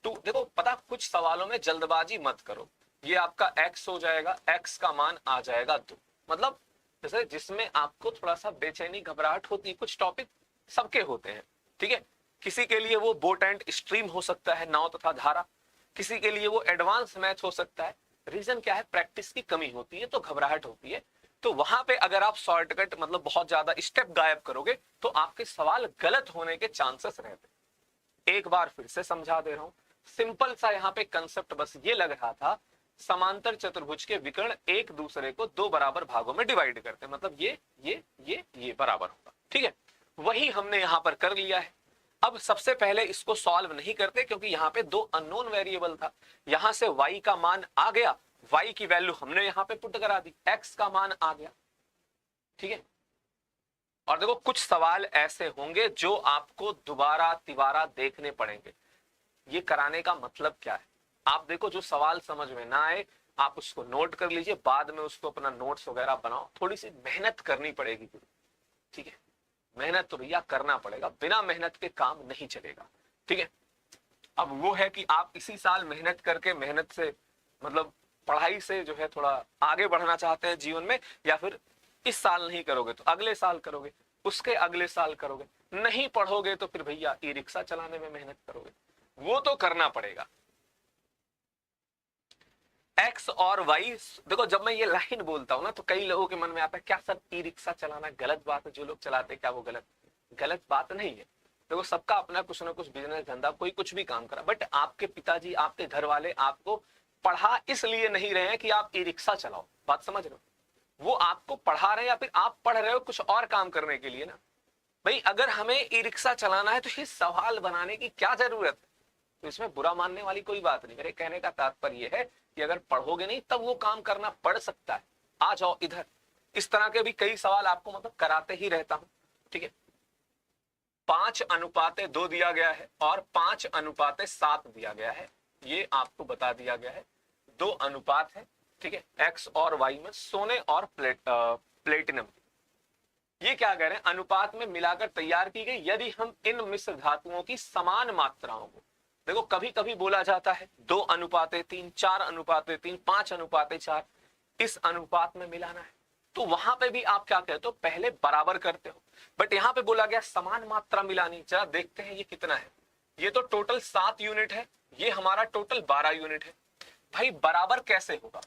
2। देखो पता, कुछ सवालों में जल्दबाजी मत करो, ये आपका x हो जाएगा, x का मान आ जाएगा 2। मतलब जैसे जिसमें आपको थोड़ा सा बेचैनी घबराहट होती है, कुछ टॉपिक सबके होते हैं, ठीक है। किसी के लिए वो बोट एंड स्ट्रीम हो सकता है, नाव तथा धारा, किसी के लिए वो एडवांस मैथ हो सकता है। रीजन क्या है, प्रैक्टिस की कमी होती है तो घबराहट होती है। तो वहां पे अगर आप शॉर्टकट मतलब बहुत ज्यादा स्टेप गायब करोगे तो आपके सवाल गलत होने के चांसेस रहते। एक बार फिर से समझा दे रहा हूं, सिंपल सा यहाँ पे कंसेप्ट बस ये लग रहा था, समांतर चतुर्भुज के विकर्ण एक दूसरे को दो बराबर भागों में डिवाइड करते हैं, मतलब ये बराबर होगा, ठीक है। वही हमने यहां पर कर लिया है। अब सबसे पहले इसको सॉल्व नहीं करते क्योंकि यहाँ पे दो अननोन वेरिएबल था, यहां से y का मान आ गया, y की वैल्यू हमने यहाँ पे पुट करा दी, x का मान आ गया, ठीक है। और देखो कुछ सवाल ऐसे होंगे जो आपको दोबारा तिबारा देखने पड़ेंगे। ये कराने का मतलब क्या है, आप देखो जो सवाल समझ में ना आए आप उसको नोट कर लीजिए, बाद में उसको अपना नोट्स वगैरह बनाओ, थोड़ी सी मेहनत करनी पड़ेगी, ठीक है। मेहनत तो भैया करना पड़ेगा, बिना मेहनत के काम नहीं चलेगा, ठीक है। अब वो है कि आप इसी साल मेहनत करके, मेहनत से मतलब पढ़ाई से जो है थोड़ा आगे बढ़ना चाहते हैं जीवन में, या फिर इस साल नहीं करोगे तो अगले साल करोगे, उसके अगले साल करोगे, नहीं पढ़ोगे तो फिर भैया ई रिक्शा चलाने में मेहनत करोगे, वो तो करना पड़ेगा। एक्स और वाई, देखो जब मैं ये लाइन बोलता हूं ना तो कई लोगों के मन में आता है क्या सर ई रिक्शा चलाना गलत बात है, जो लोग चलाते क्या वो गलत बात नहीं है। देखो सबका अपना कुछ ना कुछ बिजनेस धंधा, कोई कुछ भी काम करा, बट आपके पिताजी आपके घर वाले आपको पढ़ा इसलिए नहीं रहे हैं कि आप ई रिक्शा चलाओ, बात समझ रहे हो, वो आपको पढ़ा रहे हैं या फिर आप पढ़ रहे हो कुछ और काम करने के लिए ना। भाई अगर हमें ई रिक्शा चलाना है तो ये सवाल बनाने की क्या जरूरत है, तो इसमें बुरा मानने वाली कोई बात नहीं। मेरे कहने का तात्पर्य है कि अगर पढ़ोगे नहीं तब वो काम करना पड़ सकता है, आ जाओ इधर। इस तरह के भी कई सवाल आपको मतलब कराते ही रहता हूं, ठीक है। 5:2 दिया गया है और 5:7 दिया गया है, ये आपको बता दिया गया है। 2 अनुपात है, ठीक है, एक्स और वाई में, सोने और प्लेटिनम। ये क्या कह रहे हैं, अनुपात में मिलाकर तैयार की गई यदि हम इन मिश्र धातुओं की समान मात्राओं को, देखो कभी कभी बोला जाता है 2:3, 4:3, 5:4, इस अनुपात में मिलाना है, तो वहां पे भी आप क्या कहते हो, पहले बराबर करते हो। बट यहां पे बोला गया समान मात्रा मिलानी। जरा देखते हैं ये कितना है। ये तो टोटल 7 यूनिट है, ये हमारा टोटल 12 यूनिट है। भाई बराबर कैसे होगा,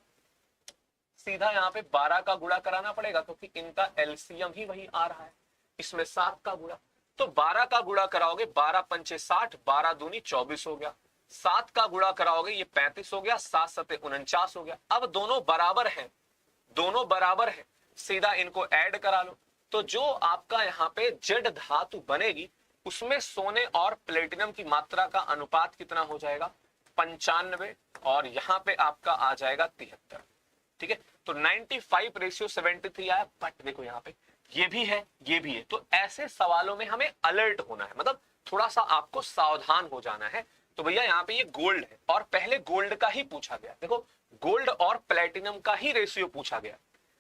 सीधा यहाँ पे 12 का गुणा कराना पड़ेगा क्योंकि इनका एलसीएम ही वही आ रहा है, इसमें 7 का गुणा। तो 12 का गुणा कराओगे, 12 पंचे 60, 12 दूनी 24 हो गया। 7 का गुणा कराओगे ये 35 हो गया, 7 सते 49 हो गया। अब दोनों बराबर हैं, दोनों बराबर है, सीधा इनको ऐड करा लो। तो जो आपका यहाँ पे जेड धातु बनेगी उसमें सोने और प्लेटिनम की मात्रा का अनुपात कितना हो जाएगा, 95, और यहाँ पे आपका आ जाएगा 73, ठीक है। तो 95:73 आया। बट देखो यहाँ पे ये भी है, ये भी है, तो ऐसे सवालों में हमें अलर्ट होना है, मतलब थोड़ा सा आपको सावधान हो जाना है। तो भैया यहाँ पे ये गोल्ड है और पहले गोल्ड का ही पूछा गया, देखो गोल्ड और प्लेटिनम का ही रेशियो पूछा गया।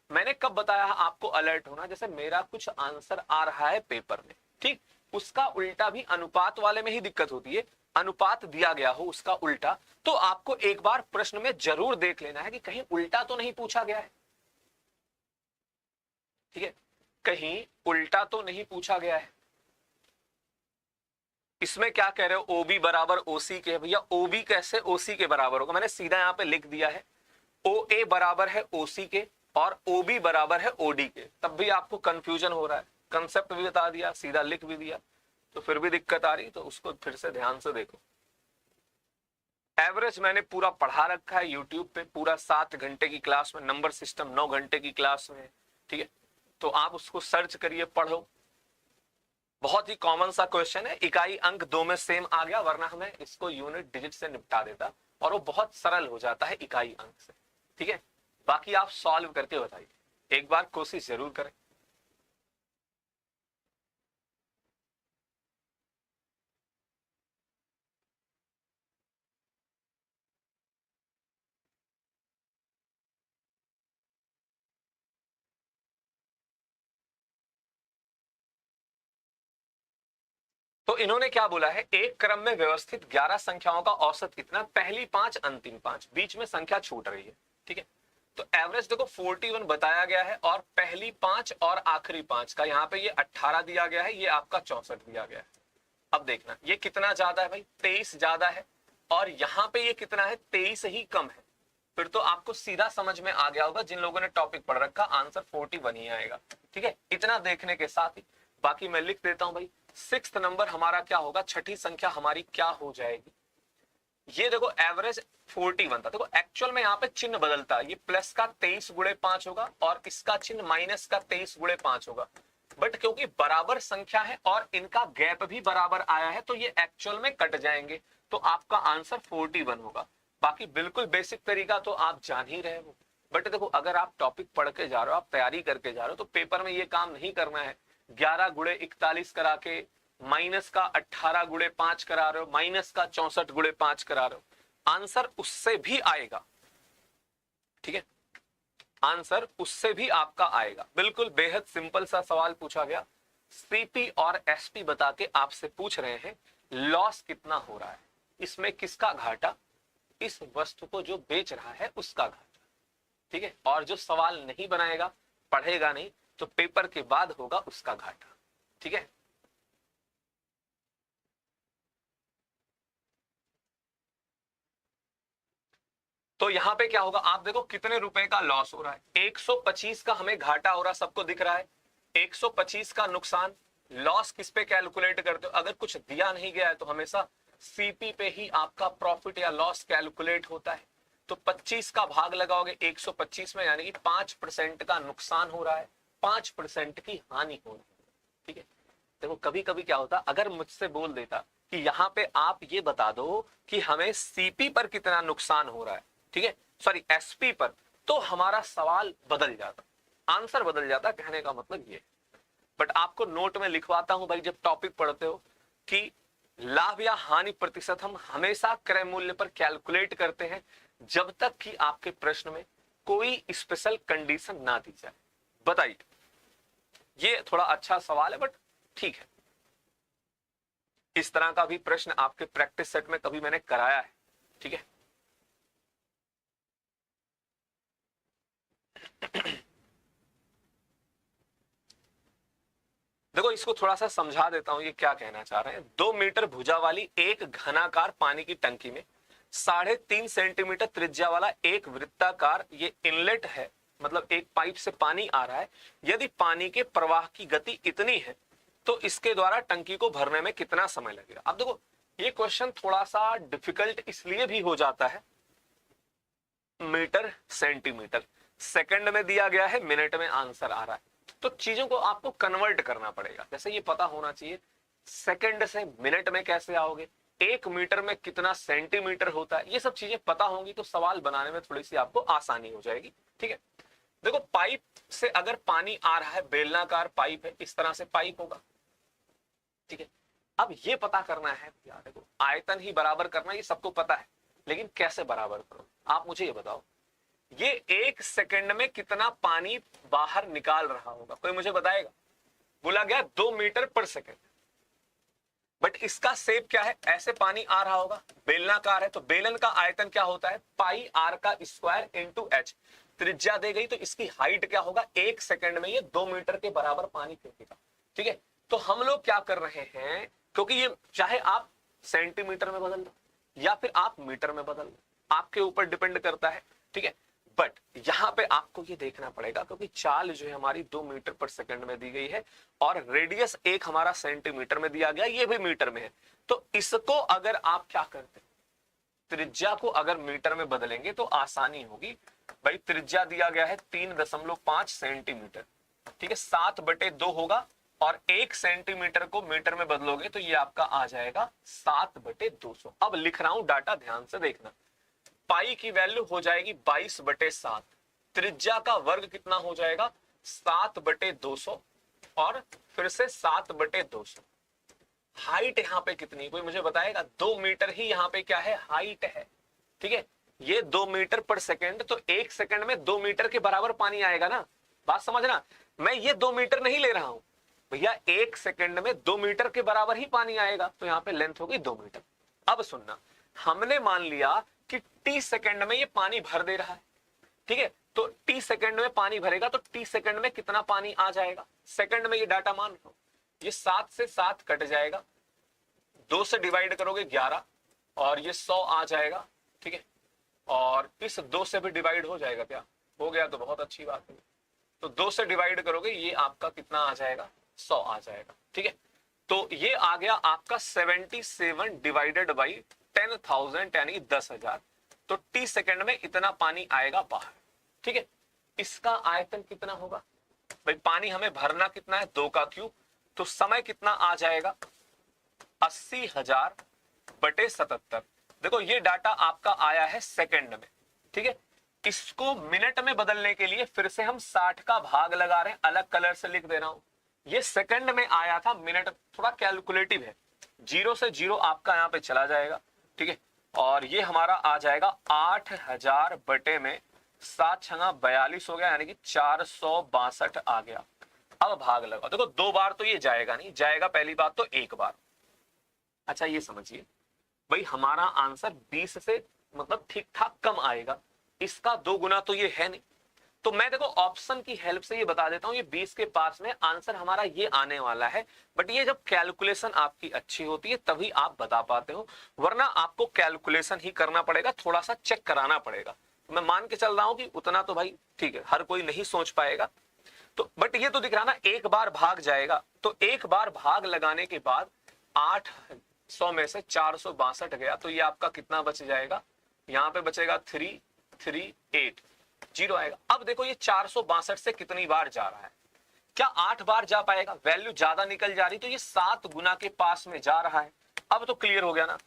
मैंने कब बताया आपको अलर्ट होना, जैसे मेरा कुछ आंसर आ रहा है पेपर में, ठीक, उसका उल्टा भी अनुपात वाले में ही दिक्कत होती है। अनुपात दिया गया हो उसका उल्टा, तो आपको एक बार प्रश्न में जरूर देख लेना है कि कहीं उल्टा तो नहीं पूछा गया है, ठीक है, कहीं उल्टा तो नहीं पूछा गया है। इसमें क्या कह रहे हो, ओबी बराबर ओसी के, भैया ओबी कैसे ओसी के बराबर होगा, मैंने सीधा यहां पे लिख दिया है ओ ए बराबर है ओसी के और ओबी बराबर है ओडी के। तब भी आपको कंफ्यूजन हो रहा है, कंसेप्ट भी बता दिया, सीधा लिख भी दिया, तो फिर भी दिक्कत आ रही, तो उसको फिर से ध्यान से देखो। एवरेज मैंने पूरा पढ़ा रखा है यूट्यूब पे, पूरा 7 घंटे की क्लास में, नंबर सिस्टम 9 घंटे की क्लास में, ठीक है। तो आप उसको सर्च करिए, पढ़ो। बहुत ही कॉमन सा क्वेश्चन है, इकाई अंक 2 में सेम आ गया, वरना हमें इसको यूनिट डिजिट से निपटा देता और वो बहुत सरल हो जाता है इकाई अंक से, ठीक है। बाकी आप सॉल्व करके बताइए, एक बार कोशिश जरूर करें। तो इन्होंने क्या बोला है, एक क्रम में व्यवस्थित 11 संख्याओं का औसत कितना, पहली 5 अंतिम 5, बीच में संख्या छूट रही है, ठीक है। तो एवरेज देखो 41 बताया गया है और पहली 5 और आखिरी 5 का यहाँ पे ये 18 दिया गया है, ये आपका 64 दिया गया है। अब देखना ये कितना ज्यादा है भाई, 23 ज्यादा है, और यहाँ पे ये कितना है, 23 ही कम है। फिर तो आपको सीधा समझ में आ गया होगा, जिन लोगों ने टॉपिक पढ़ रखा, आंसर 41 ही आएगा, ठीक है। इतना देखने के साथ ही बाकी मैं लिख देता हूं भाई, 6th नंबर हमारा क्या होगा, छठी संख्या हमारी क्या हो जाएगी। ये देखो एवरेज 41 था, देखो एक्चुअल में यहाँ पे चिन्ह बदलता है, ये प्लस का 23 गुणे 5 होगा और इसका चिन्ह माइनस का 23 गुणे 5 होगा। बट क्योंकि बराबर संख्या है और इनका गैप भी बराबर आया है, तो ये एक्चुअल में कट जाएंगे, तो आपका आंसर 41 होगा। बाकी बिल्कुल बेसिक तरीका तो आप जान ही रहे हो। बट देखो अगर आप टॉपिक पढ़ के जा रहे हो, आप तैयारी करके जा रहे हो, तो पेपर में ये काम नहीं करना है 11 गुणे 41 करा के, माइनस का 18 गुणे 5 करा रहे हो, माइनस का 64 गुणे 5 करा रहे हो। आंसर उससे भी आएगा, ठीक है, आंसर उससे भी आपका आएगा। बिल्कुल बेहद सिंपल सा सवाल पूछा गया, सीपी और एसपी बता के आपसे पूछ रहे हैं लॉस कितना हो रहा है, इसमें किसका घाटा, इस वस्तु को जो बेच रहा है उसका घाटा, ठीक है। और जो सवाल नहीं बनाएगा, पढ़ेगा नहीं, तो पेपर के बाद होगा उसका घाटा, ठीक है। तो यहां पे क्या होगा, आप देखो कितने रुपए का लॉस हो रहा है, 125 का हमें घाटा हो रहा है, सबको दिख रहा है 125 का नुकसान। लॉस किस पे कैलकुलेट करते हो, अगर कुछ दिया नहीं गया है तो हमेशा सीपी पे ही आपका प्रॉफिट या लॉस कैलकुलेट होता है। तो 25 का भाग लगाओगे 125 में, यानी कि 5% का नुकसान हो रहा है, 5% की हानि हो रही है, ठीक है। देखो कभी कभी क्या होता, अगर मुझसे बोल देता कि यहाँ पे आप ये बता दो कि हमें सीपी पर कितना नुकसान हो रहा है, ठीक है, सॉरी एसपी पर, तो हमारा सवाल बदल जाता, आंसर बदल जाता, कहने का मतलब ये। बट आपको नोट में लिखवाता हूं भाई, जब टॉपिक पढ़ते हो, कि लाभ या हानि प्रतिशत हम हमेशा क्रय मूल्य पर कैलकुलेट करते हैं, जब तक कि आपके प्रश्न में कोई स्पेशल कंडीशन ना दी जाए। बताइए, ये थोड़ा अच्छा सवाल है, बट ठीक है। इस तरह का भी प्रश्न आपके प्रैक्टिस सेट में कभी मैंने कराया है, ठीक है। देखो इसको थोड़ा सा समझा देता हूं, ये क्या कहना चाह रहे हैं। 2 मीटर भुजा वाली एक घनाकार पानी की टंकी में 3.5 सेंटीमीटर त्रिज्या वाला एक वृत्ताकार ये इनलेट है, मतलब एक पाइप से पानी आ रहा है। यदि पानी के प्रवाह की गति इतनी है तो इसके द्वारा टंकी को भरने में कितना समय लगेगा। अब देखो ये क्वेश्चन थोड़ा सा डिफिकल्ट इसलिए भी हो जाता है, मीटर सेंटीमीटर सेकंड में दिया गया है, मिनट में आंसर आ रहा है, तो चीजों को आपको कन्वर्ट करना पड़ेगा। जैसे ये पता होना चाहिए सेकंड से मिनट में कैसे आओगे, 1 मीटर में कितना सेंटीमीटर होता है, ये सब चीजें पता होंगी तो सवाल बनाने में थोड़ी सी आपको आसानी हो जाएगी, ठीक है। देखो पाइप से अगर पानी आ रहा है, बेलनाकार पाइप है, इस तरह से पाइप होगा, ठीक है। अब ये पता करना है यार, देखो आयतन ही बराबर करना, ये सबको पता है, लेकिन कैसे बराबर करो आप मुझे ये बताओ। ये 1 सेकंड में कितना पानी बाहर निकाल रहा होगा, कोई मुझे बताएगा। बोला गया 2 मीटर पर सेकंड, बट इसका शेप क्या है, ऐसे पानी आ रहा होगा, बेलनाकार है, तो बेलन का आयतन क्या होता है, पाई आर का स्क्वायर इंटू एच। त्रिज्या दे गई तो इसकी हाइट क्या होगा, 1 सेकंड में ये 2 मीटर के बराबर पानी फेंकेगा, ठीक है। तो हम लोग क्या कर रहे हैं, क्योंकि ये चाहे आप सेंटीमीटर में बदल लो या फिर आप मीटर में बदल लो, आपके ऊपर डिपेंड करता है, ठीक है। बट यहां पे आपको ये देखना पड़ेगा, क्योंकि चाल जो है हमारी 2 मीटर पर सेकंड में दी गई है और रेडियस एक हमारा सेंटीमीटर में दिया गया, ये भी मीटर में है। तो इसको अगर आप क्या करते हैं, त्रिज्या को अगर मीटर में बदलेंगे तो आसानी होगी। भाई त्रिज्या दिया गया है 3.5 सेंटीमीटर, ठीक है, 7/2 होगा, और 1 सेंटीमीटर को मीटर में बदलोगे तो ये आपका आ जाएगा 7/200। अब लिख रहा हूं, डाटा ध्यान से देखना। पाई की वैल्यू हो जाएगी 22/7, त्रिज्या का वर्ग कितना हो जाएगा 7/200, और फिर से 7/200। हाइट यहां पे कितनी, कोई मुझे बताएगा। 2 मीटर ही यहां पे क्या है, हाइट है, ठीक है। ये 2 मीटर पर सेकंड, तो 1 सेकंड में 2 मीटर के बराबर पानी आएगा ना, बात समझना। मैं ये 2 मीटर नहीं ले रहा हूं भैया, 1 सेकंड में 2 मीटर के बराबर ही पानी आएगा, तो यहां पे लेंथ होगी 2 मीटर। अब सुनना, हमने मान लिया कि टी सेकंड में ये पानी भर दे रहा है, ठीक है। तो टी सेकंड में पानी भरेगा तो टी सेकंड में कितना पानी आ जाएगा, सेकंड में ये डाटा मान लो। ये 7 से 7 कट जाएगा, 2 से डिवाइड करोगे 11, और ये 100 आ जाएगा, ठीक है। और इस 2 से भी डिवाइड हो जाएगा, क्या हो गया, तो बहुत अच्छी बात है। तो 2 से डिवाइड करोगे, ये आपका कितना आ जाएगा, 100 आ जाएगा, ठीक है। तो ये आ गया आपका 77 डिवाइडेड बाई 10,000 यानी 10,000। तो टी सेकंड में इतना पानी आएगा बाहर, ठीक है। इसका आयतन कितना होगा भाई, पानी हमें भरना कितना है, 2 का क्यूब, तो समय कितना आ जाएगा 80,000/77। देखो ये डाटा आपका आया है सेकंड में, ठीक है। इसको मिनट में बदलने के लिए फिर से हम 60 का भाग लगा रहे हैं, अलग कलर से लिख दे रहा हूं। ये सेकंड में आया था, मिनट थोड़ा कैलकुलेटिव है, 0 से 0 आपका यहां पे चला जाएगा, ठीक है। और ये हमारा आ जाएगा 8,000 बटे में 7 छंगा 42 हो गया, यानी कि 462 आ गया। अब भाग लगाओ, देखो 2 बार तो ये जाएगा नहीं, जाएगा पहली बात तो 1 बार। अच्छा ये समझिए भाई, हमारा आंसर 20 से मतलब ठीक ठाक कम आएगा, इसका 2 गुना तो ये है नहीं। तो मैं देखो ऑप्शन की हेल्प से ये बता देता हूं, ये 20 के पास में आंसर हमारा ये आने वाला है। बट ये जब कैलकुलेशन आपकी अच्छी होती है तभी आप बता पाते हो, वरना आपको कैलकुलेशन ही करना पड़ेगा, थोड़ा सा चेक कराना पड़ेगा। मैं मान के चल रहा हूं कि उतना तो भाई ठीक है, हर कोई नहीं सोच पाएगा। तो बट ये तो दिख रहा ना, 1 बार भाग जाएगा, तो 1 बार भाग लगाने के बाद 800 में से 462 गया, तो ये आपका कितना बच जाएगा, यहां पे बचेगा 338, 0 आएगा। अब देखो ये 462 से कितनी बार जा रहा है, क्या 8 बार जा पाएगा, वैल्यू ज्यादा निकल जा रही, तो ये 7 गुना के पास में जा रहा है। अब तो क्लियर हो गया ना,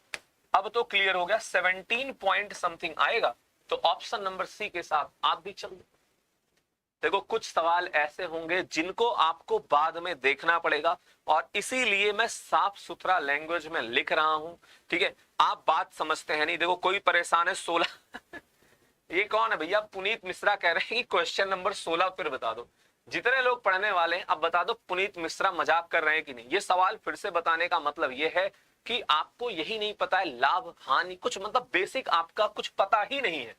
अब तो क्लियर हो गया, 17 पॉइंट समथिंग आएगा, तो ऑप्शन नंबर सी के साथ आप भी चल दो। देखो कुछ सवाल ऐसे होंगे जिनको आपको बाद में देखना पड़ेगा, और इसीलिए मैं साफ सुथरा लैंग्वेज में लिख रहा हूं, ठीक है। आप बात समझते हैं नहीं। देखो कोई परेशान है 16 ये कौन है भैया? पुनीत मिश्रा कह रहे हैं कि क्वेश्चन नंबर 16 फिर बता दो। जितने लोग पढ़ने वाले हैं अब बता दो पुनीत मिश्रा मजाक कर रहे हैं कि नहीं। ये सवाल फिर से बताने का मतलब ये है कि आपको यही नहीं पता है, लाभ हानि कुछ मतलब बेसिक आपका कुछ पता ही नहीं है।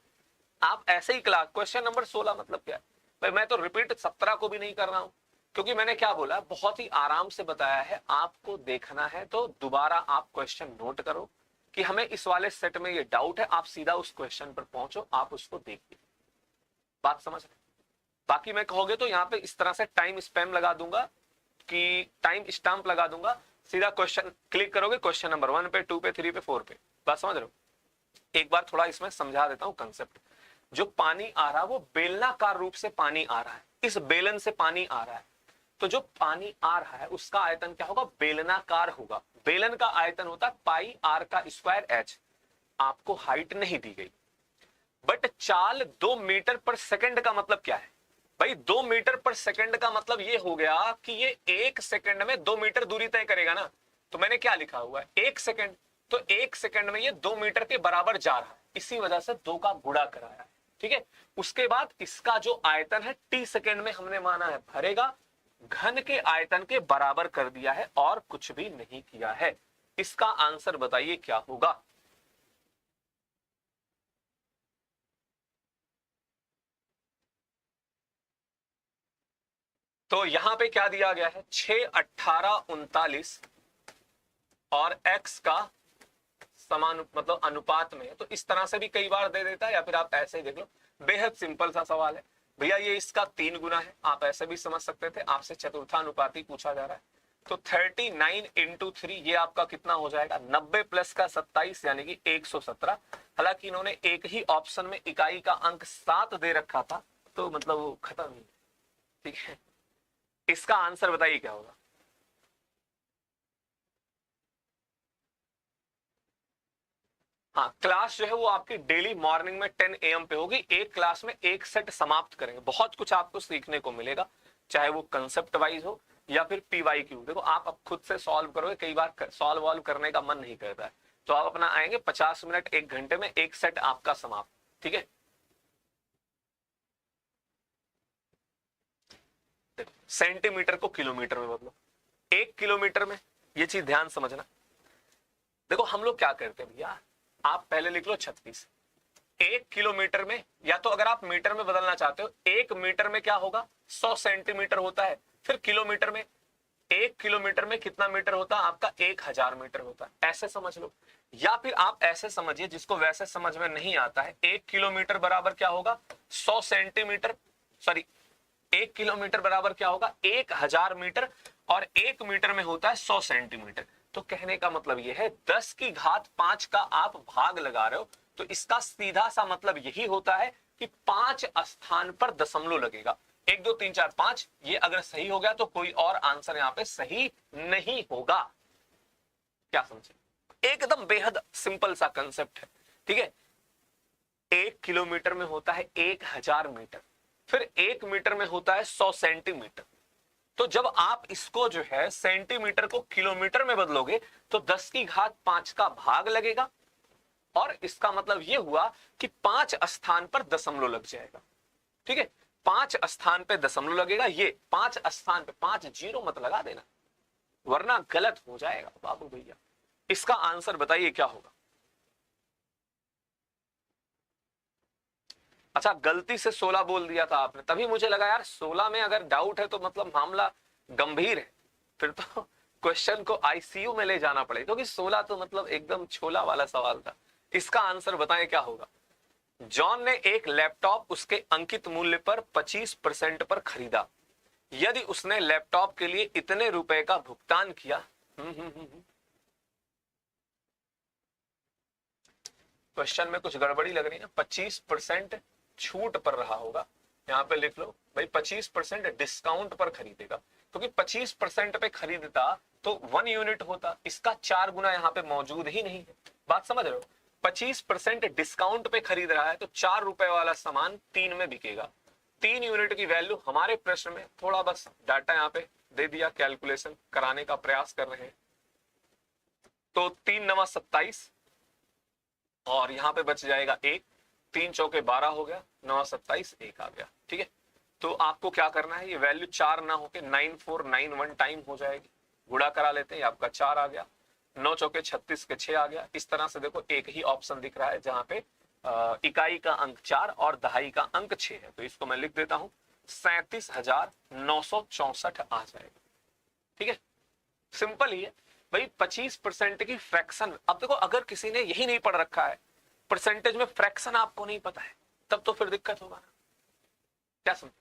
आप ऐसे ही क्लास क्वेश्चन नंबर 16 मतलब क्या है भाई? मैं तो रिपीट 17 को भी नहीं कर रहा हूं, क्योंकि मैंने क्या बोला, बहुत ही आराम से बताया है। आपको देखना है तो दोबारा आप क्वेश्चन नोट करो कि हमें इस वाले सेट में ये डाउट है, आप सीधा उस क्वेश्चन पर पहुंचो, आप उसको देखिए। बात समझ रहे? बाकी मैं कहोगे तो यहाँ पे इस तरह से टाइम स्पैम लगा दूंगा कि टाइम स्टैंप लगा दूंगा, सीधा क्वेश्चन क्लिक करोगे क्वेश्चन नंबर 1 पे, 2 पे, 3 पे, 4 पे। बात समझ रहे हो? एक बार थोड़ा इसमें समझा देता हूं कंसेप्ट। जो पानी आ रहा है वो बेलनाकार रूप से पानी आ रहा है, इस बेलन से पानी आ रहा है। तो जो पानी आ रहा है उसका आयतन क्या होगा? बेलनाकार होगा। बेलन का आयतन होता है पाई आर का स्क्वायर एच। आपको हाइट नहीं दी गई, बट चाल 2 मीटर पर सेकंड का मतलब क्या है भाई? 2 मीटर पर सेकंड का मतलब ये हो गया कि ये 1 सेकंड में 2 मीटर दूरी तय करेगा ना। तो मैंने क्या लिखा हुआ है? 1 सेकंड। तो 1 सेकंड में ये 2 मीटर के बराबर जा रहा है, इसी वजह से 2 का गुणा कराया है, ठीक है। उसके बाद इसका जो आयतन है टी सेकंड में हमने माना है भरेगा, घन के आयतन के बराबर कर दिया है और कुछ भी नहीं किया है। इसका आंसर बताइए क्या होगा? तो यहां पे क्या दिया गया है? 6, 18, 39 और x का समान मतलब अनुपात में है। तो इस तरह से भी कई बार दे देता है, या फिर आप ऐसे ही देख लो। बेहद सिंपल सा सवाल है भैया, ये इसका 3 गुना है। आप ऐसे भी समझ सकते थे, आपसे चतुर्थानुपाती पूछा जा रहा है। तो 39 इंटू 3 ये आपका कितना हो जाएगा? 90 प्लस का 27 यानी कि 117। हालांकि इन्होंने एक ही ऑप्शन में इकाई का अंक 7 दे रखा था, तो मतलब वो खत्म ही, ठीक है। इसका आंसर बताइए क्या होगा? हाँ, क्लास जो है वो आपकी डेली मॉर्निंग में 10 AM पे होगी। एक क्लास में एक सेट समाप्त करेंगे, बहुत कुछ आपको सीखने को मिलेगा, चाहे वो कंसेप्ट वाइज हो या फिर PYQ। देखो आप अब खुद से सॉल्व करोगे, कई बार सॉल्व वॉल्व करने का मन नहीं करता है, तो आप अपना आएंगे 50 मिनट 1 घंटे में एक सेट आपका समाप्त, ठीक है। सेंटीमीटर को किलोमीटर में बदलो, 1 किलोमीटर में, ये चीज ध्यान समझना। देखो हम लोग क्या करते हैं भैया, आप पहले लिख लो 36। 1 किलोमीटर में, या तो अगर आप मीटर में बदलना चाहते हो, 1 मीटर में क्या होगा? 100 सेंटीमीटर होता है। फिर किलोमीटर में, 1 किलोमीटर में कितना मीटर होता है आपका? 1000 मीटर होता है। ऐसे समझ लो, या फिर आप ऐसे समझिए, जिसको वैसे समझ में नहीं आता है, 1 किलोमीटर बराबर क्या होगा? 100 सेंटीमीटर, सॉरी 1 किलोमीटर बराबर क्या होगा? 1000 मीटर, और 1 मीटर में होता है 100 सेंटीमीटर। तो कहने का मतलब यह है 10 की घात 5 का आप भाग लगा रहे हो, तो इसका सीधा सा मतलब यही होता है कि 5 स्थान पर दशमलव लगेगा। 1 2 3 4 5, ये अगर सही हो गया तो कोई और आंसर यहां पे सही नहीं होगा। क्या समझे? एकदम बेहद सिंपल सा कंसेप्ट है, ठीक है। 1 किलोमीटर में होता है 1000 मीटर, फिर 1 मीटर में होता है 100 सेंटीमीटर। तो जब आप इसको जो है सेंटीमीटर को किलोमीटर में बदलोगे तो 10 की घात 5 का भाग लगेगा, और इसका मतलब यह हुआ कि 5 स्थान पर दशमलव लग जाएगा, ठीक है। 5 स्थान पे दशमलव लगेगा, ये 5 स्थान पे, 5 जीरो मत लगा देना वरना गलत हो जाएगा बाबू भैया। इसका आंसर बताइए क्या होगा? अच्छा, गलती से 16 बोल दिया था आपने, तभी मुझे लगा यार 16 में अगर डाउट है तो मतलब मामला गंभीर है, फिर तो क्वेश्चन को ICU में ले जाना पड़ेगा, क्योंकि 16 तो मतलब एकदम छोला वाला सवाल था। इसका आंसर बताएं क्या होगा? जॉन ने एक लैपटॉप उसके अंकित मूल्य पर 25% पर खरीदा। यदि उसने लैपटॉप के लिए इतने रुपए का भुगतान किया, क्वेश्चन में कुछ गड़बड़ी लग रही है ना। 25% छूट पर रहा होगा, यहां पे लिख लो भाई 25% डिस्काउंट पर खरीदेगा, क्योंकि 25% पे खरीदता तो 1 यूनिट होता, इसका 4 गुना यहां पे मौजूद ही नहीं है। बात समझ रहे हो? 25% डिस्काउंट पे खरीद रहा है तो 4 रुपए वाला सामान 3 में बिकेगा। 3 यूनिट की वैल्यू हमारे प्रश्न में, थोड़ा बस डाटा यहाँ पे दे दिया, कैलकुलेशन कराने का प्रयास कर रहे हैं। तो 3 नवा 27 और यहाँ पे बच जाएगा 1, 3 चौके 12 हो गया, 9 27 1 आ गया। ठीक है, तो आपको क्या करना है, ये वैल्यू 4 ना होके 9491 टाइम हो जाएगी, गुणा करा लेते हैं, आपका 4 आ गया, 9 चौके 36 के 6 आ गया। इस तरह से देखो एक ही ऑप्शन दिख रहा है जहां पे इकाई का अंक 4 और दहाई का अंक 6 है, तो इसको मैं लिख देता हूं 37,964 आ जाएगा। ठीक है, सिंपल ही है भाई। 25% की फ्रैक्शन, अब देखो अगर किसी ने यही नहीं पढ़ रखा है, परसेंटेज में फ्रैक्शन आपको नहीं पता है, तब तो फिर दिक्कत होगा ना, क्या समझ।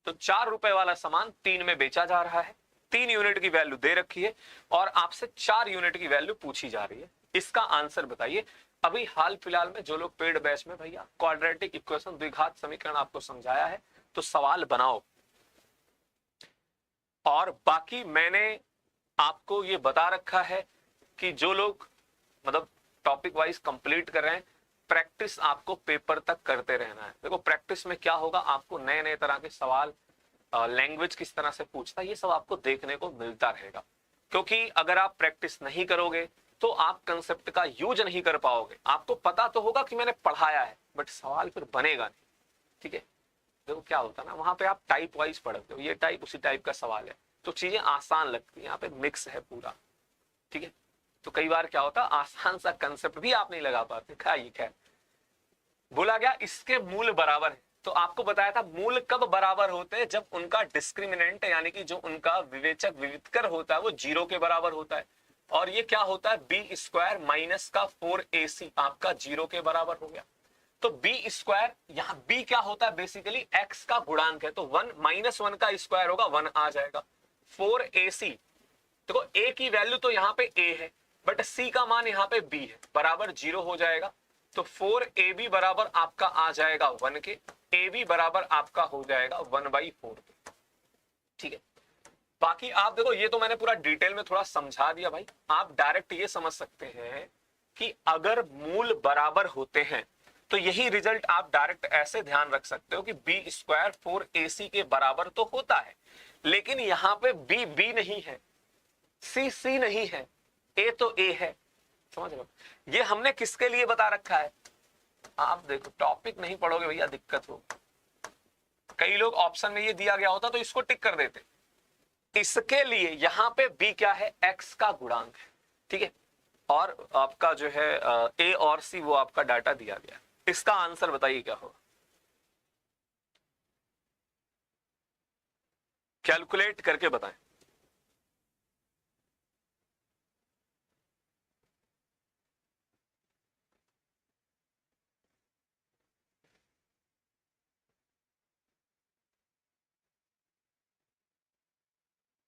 तो 4 रुपए वाला सामान 3 में बेचा जा रहा है, 3 यूनिट की वैल्यू दे रखी है और आपसे 4 यूनिट की वैल्यू पूछी जा रही है। इसका आंसर बताइए। अभी हाल फिलहाल में जो लोग पेड बैच में भैया क्वाड्रेटिक इक्वेशन, द्विघात समीकरण आपको समझाया है, तो सवाल बनाओ। और बाकी मैंने आपको ये बता रखा है कि जो लोग मतलब टॉपिक वाइज कंप्लीट कर रहे हैं, प्रैक्टिस आपको पेपर तक करते रहना है। देखो प्रैक्टिस में क्या होगा, आपको नए नए तरह के सवाल, लैंग्वेज किस तरह से पूछता है, ये सब आपको देखने को मिलता रहेगा। क्योंकि अगर आप प्रैक्टिस नहीं करोगे तो आप कंसेप्ट का यूज नहीं कर पाओगे। आपको पता तो होगा कि मैंने पढ़ाया है, बट सवाल फिर बनेगा नहीं। ठीक है, देखो क्या होता है ना, वहां पे आप टाइप वाइज पढ़ते हो, ये टाइप उसी टाइप का सवाल है, तो चीजें आसान लगती है। यहाँ पे मिक्स है पूरा। ठीक है, तो कई बार क्या होता है, आसान सा कंसेप्ट भी आप नहीं लगा पाते। खैर, बोला गया इसके मूल बराबर है, तो आपको बताया था मूल कब बराबर होते हैं, जब उनका डिस्क्रिमिनेंट यानी कि जो उनका विवेचक विविधकर होता है वो 0 के बराबर होता है। और ये क्या होता है, बी स्क्वायर माइनस का 4ac आपका 0 के बराबर हो गया। तो बी स्क्वायर, यहाँ बी क्या होता है, बेसिकली एक्स का गुणांक है, तो 1 माइनस 1 का स्क्वायर होगा 1 आ जाएगा। 4ac, देखो ए की वैल्यू तो यहाँ पे ए है, बट सी का मान यहाँ पे बी है, बराबर 0 हो जाएगा। तो 4ab बराबर आपका आ जाएगा 1 के, ab बराबर आपका हो जाएगा 1/4 के। ठीक है, बाकी आप देखो, ये तो मैंने पूरा डिटेल में थोड़ा समझा दिया भाई। आप डायरेक्ट ये समझ सकते हैं कि अगर मूल बराबर होते हैं तो यही रिजल्ट आप डायरेक्ट ऐसे ध्यान रख सकते हो कि बी स्क्वायर 4ac के बराबर तो होता है, लेकिन यहाँ पे बी बी नहीं है, सी सी नहीं है, ए तो ए है। समझ लो, ये हमने किसके लिए बता रखा है। आप देखो टॉपिक नहीं पढ़ोगे भैया दिक्कत हो। कई लोग ऑप्शन में ये दिया गया होता तो इसको टिक कर देते, इसके लिए यहां पे बी क्या है, एक्स का गुणांक है। ठीक है, और आपका जो है ए और सी वो आपका डाटा दिया गया। इसका आंसर बताइए क्या होगा, कैलकुलेट करके बताएं।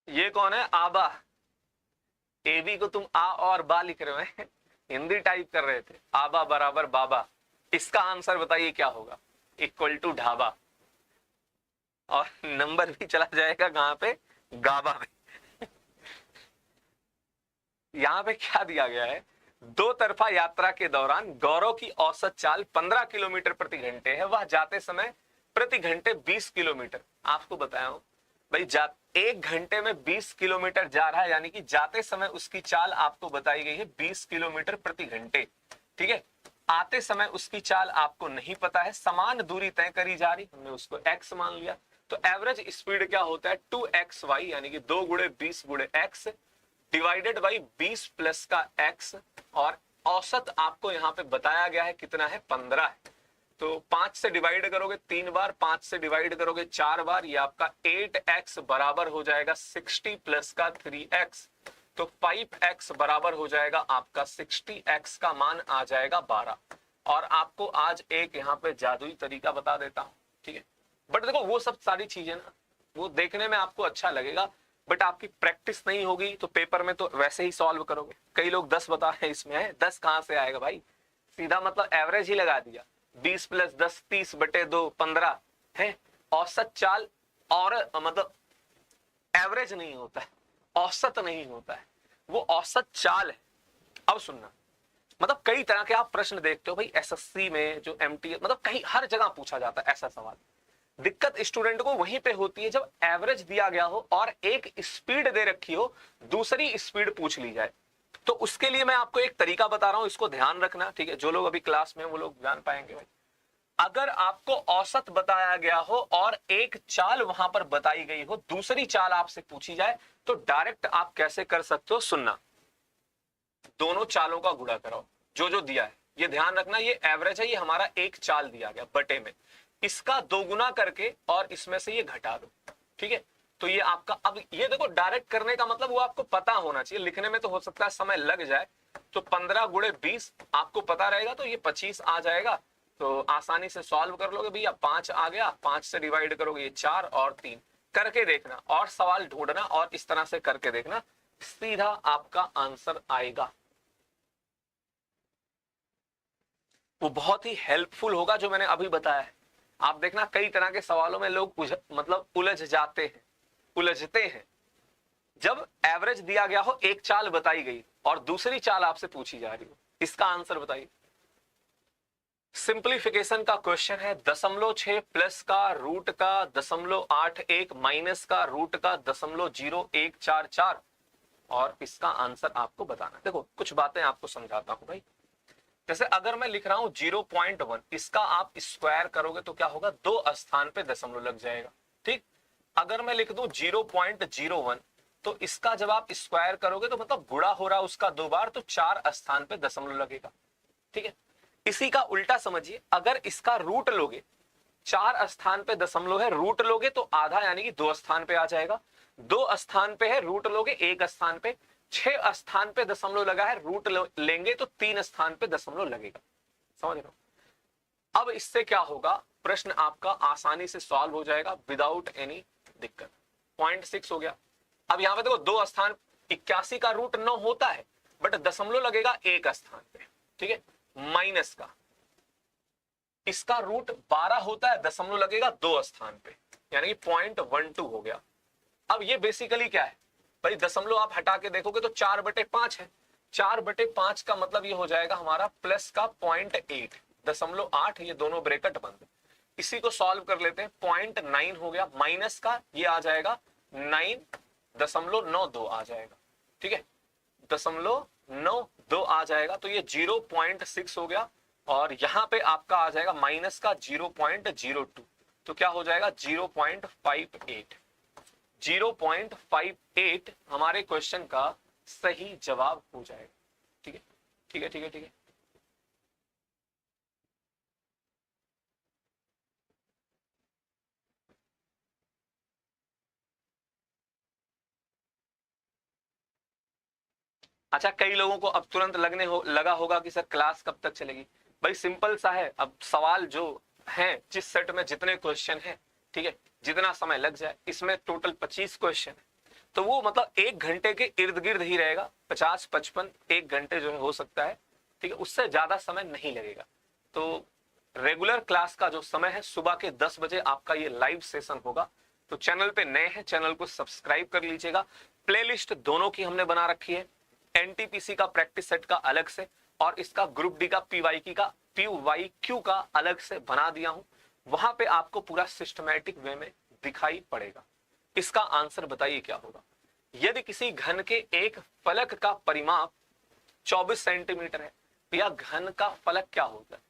ये कौन है, आबा। ए बी को तुम आ और बा लिख रहे हो, हिंदी टाइप कर रहे थे। आबा बराबर बाबा, इसका आंसर बताइए क्या होगा, इक्वल टू ढाबा, और नंबर भी चला जाएगा कहां पे, गाबा में। यहां पे क्या दिया गया है, 2 तरफा यात्रा के दौरान गौरव की औसत चाल 15 किलोमीटर प्रति घंटे है, वह जाते समय प्रति घंटे 20 किलोमीटर। आपको बताया हूं भाई, 1 घंटे में 20 किलोमीटर जा रहा है, यानी कि जाते समय उसकी चाल आपको बताई गई है 20 किलोमीटर प्रति घंटे। ठीक है, आते समय उसकी चाल आपको नहीं पता है, समान दूरी तय करी जा रही, हमने उसको x मान लिया। तो एवरेज स्पीड क्या होता है, 2xy, यानी कि 2 गुणे 20 गुणे x डिवाइडेड बाई 20 प्लस का x, और औसत आपको यहाँ पे बताया गया है कितना है, 15 है। तो 5 से डिवाइड करोगे 3 बार, 5 से डिवाइड करोगे 4 बार, ये आपका 8x बराबर हो जाएगा 60 प्लस का 3x, तो 5x बराबर हो जाएगा आपका 60x का मान आ जाएगा 12। और आपको आज एक यहाँ पे जादुई तरीका बता देता हूँ। ठीक है, बट देखो वो सब सारी चीजें ना, वो देखने में आपको अच्छा लगेगा, बट आपकी प्रैक्टिस नहीं होगी तो पेपर में तो वैसे ही सॉल्व करोगे। कई लोग 10 बता रहे हैं, इसमें है 10 कहां से आएगा भाई, सीधा मतलब एवरेज ही लगा दिया, 20 प्लस 10 30/2 15 है। औसत चाल और मतलब एवरेज नहीं होता है, औसत नहीं होता है, वो औसत चाल है। अब सुनना, मतलब कई तरह के आप प्रश्न देखते हो भाई एसएससी में, जो एमटीएस, मतलब कहीं हर जगह पूछा जाता है ऐसा सवाल। दिक्कत स्टूडेंट को वहीं पे होती है जब एवरेज दिया गया हो और एक स्पीड दे रखी हो, दूसरी स्पीड पूछ ली जाए। तो उसके लिए मैं आपको एक तरीका बता रहा हूं, इसको ध्यान रखना, ठीक है? जो लोग अभी क्लास में वो लोग जान पाएंगे भाई। अगर आपको औसत बताया गया हो और एक चाल वहां पर बताई गई हो, दूसरी चाल आपसे पूछी जाए, तो डायरेक्ट आप कैसे कर सकते हो? सुनना, दोनों चालों का गुणा कराओ जो जो दिया है। ये ध्यान रखना, ये एवरेज है, ये हमारा एक चाल दिया गया बटे में, इसका दोगुना करके और इसमें से ये घटा दो, ठीक है? तो ये आपका, अब ये देखो डायरेक्ट करने का मतलब वो आपको पता होना चाहिए, लिखने में तो हो सकता है समय लग जाए। तो 15 गुणे 20 आपको पता रहेगा तो ये 25 आ जाएगा, तो आसानी से सॉल्व कर लोगे भैया। 5 आ गया, 5 से डिवाइड करोगे ये 4 और 3, करके देखना और सवाल ढूंढना और इस तरह से करके देखना, सीधा आपका आंसर आएगा। वो बहुत ही हेल्पफुल होगा जो मैंने अभी बताया है। आप देखना कई तरह के सवालों में लोग मतलब उलझ जाते हैं, उलझते हैं। जब एवरेज दिया गया हो, एक चाल बताई गई और दूसरी चाल आपसे पूछी जा रही हो, इसका आंसर बताइए। सिंप्लीफिकेशन का क्वेश्चन है, 0.6 प्लस का रूट का 0.81 माइनस का रूट का 0.0144 और इसका आंसर आपको बताना है। देखो कुछ बातें आपको समझाता हूं भाई। जैसे अगर मैं लिख रहा हूं 0.1, इसका आप स्क्वायर करोगे तो क्या होगा? 2 स्थान पे दशमलव लग जाएगा, ठीक? अगर मैं लिख दूं 0.01, तो इसका जब आप स्क्वायर करोगे तो मतलब गुणा हो रहा उसका 2 बार, तो 4 स्थान पे दशमलव लगेगा, ठीक है? इसी का उल्टा समझिए, अगर इसका रूट लोगे, 4 स्थान पे दशमलव है, रूट लोगे तो आधा यानी कि 2 स्थान पे आ जाएगा। 2 स्थान पे है, रूट लोगे 1 स्थान पे। 6 स्थान पे दशमलव लगा है, रूट लेंगे तो 3 स्थान पे दशमलव लगेगा। समझ रहे हो? अब इससे क्या होगा, प्रश्न आपका आसानी से सॉल्व हो जाएगा विदाउट एनी दिक्कत। 0.6 हो गया। अब यहां पे देखो 2 स्थान, 81 का रूट 9 होता है, बट दशमलव लगेगा 1 स्थान पे, ठीक है? माइनस का, इसका रूट 12 होता है, दशमलव लगेगा 2 स्थान पे, यानी कि 0.12 हो गया। अब ये बेसिकली क्या है भाई, दशमलव आप हटा के देखोगे तो 4/5 है। 4/5 का मतलब ये हो जाएगा हमारा प्लस का 0.8, 0.8, ये दोनों ब्रैकेट बंद। इसी को सॉल्व कर लेते हैं, 0.9 हो गया, माइनस का ये आ जाएगा 9.92 आ जाएगा, ठीक है? 0.92 आ जाएगा, तो ये 0.6 हो गया और यहां पे आपका आ जाएगा माइनस का 0.02, तो क्या हो जाएगा 0.58। 0.58 हमारे क्वेश्चन का सही जवाब हो जाएगा, ठीक है? ठीक है, ठीक है, ठीक है। अच्छा, कई लोगों को अब तुरंत लगा होगा कि सर क्लास कब तक चलेगी। भाई सिंपल सा है, अब सवाल जो है, जिस सेट में जितने क्वेश्चन हैं, ठीक है, जितना समय लग जाए, इसमें टोटल 25 क्वेश्चन है, तो वो मतलब 1 घंटे के इर्द गिर्द ही रहेगा। 50-55 1 घंटे जो है हो सकता है, ठीक है? उससे ज्यादा समय नहीं लगेगा। तो रेगुलर क्लास का जो समय है सुबह के 10 बजे आपका ये लाइव सेशन होगा। तो चैनल पे नए हैं, चैनल को सब्सक्राइब कर लीजिएगा। प्लेलिस्ट दोनों की हमने बना रखी है, एनटीपीसी का प्रैक्टिस सेट का अलग से और इसका ग्रुप डी का पीवाईक्यू का अलग से बना दिया हूं। वहां पे आपको पूरा सिस्टमैटिक वे में दिखाई पड़ेगा। इसका आंसर बताइए क्या होगा। यदि किसी घन के एक फलक का परिमाप 24 सेंटीमीटर है, या घन का फलक क्या होता है?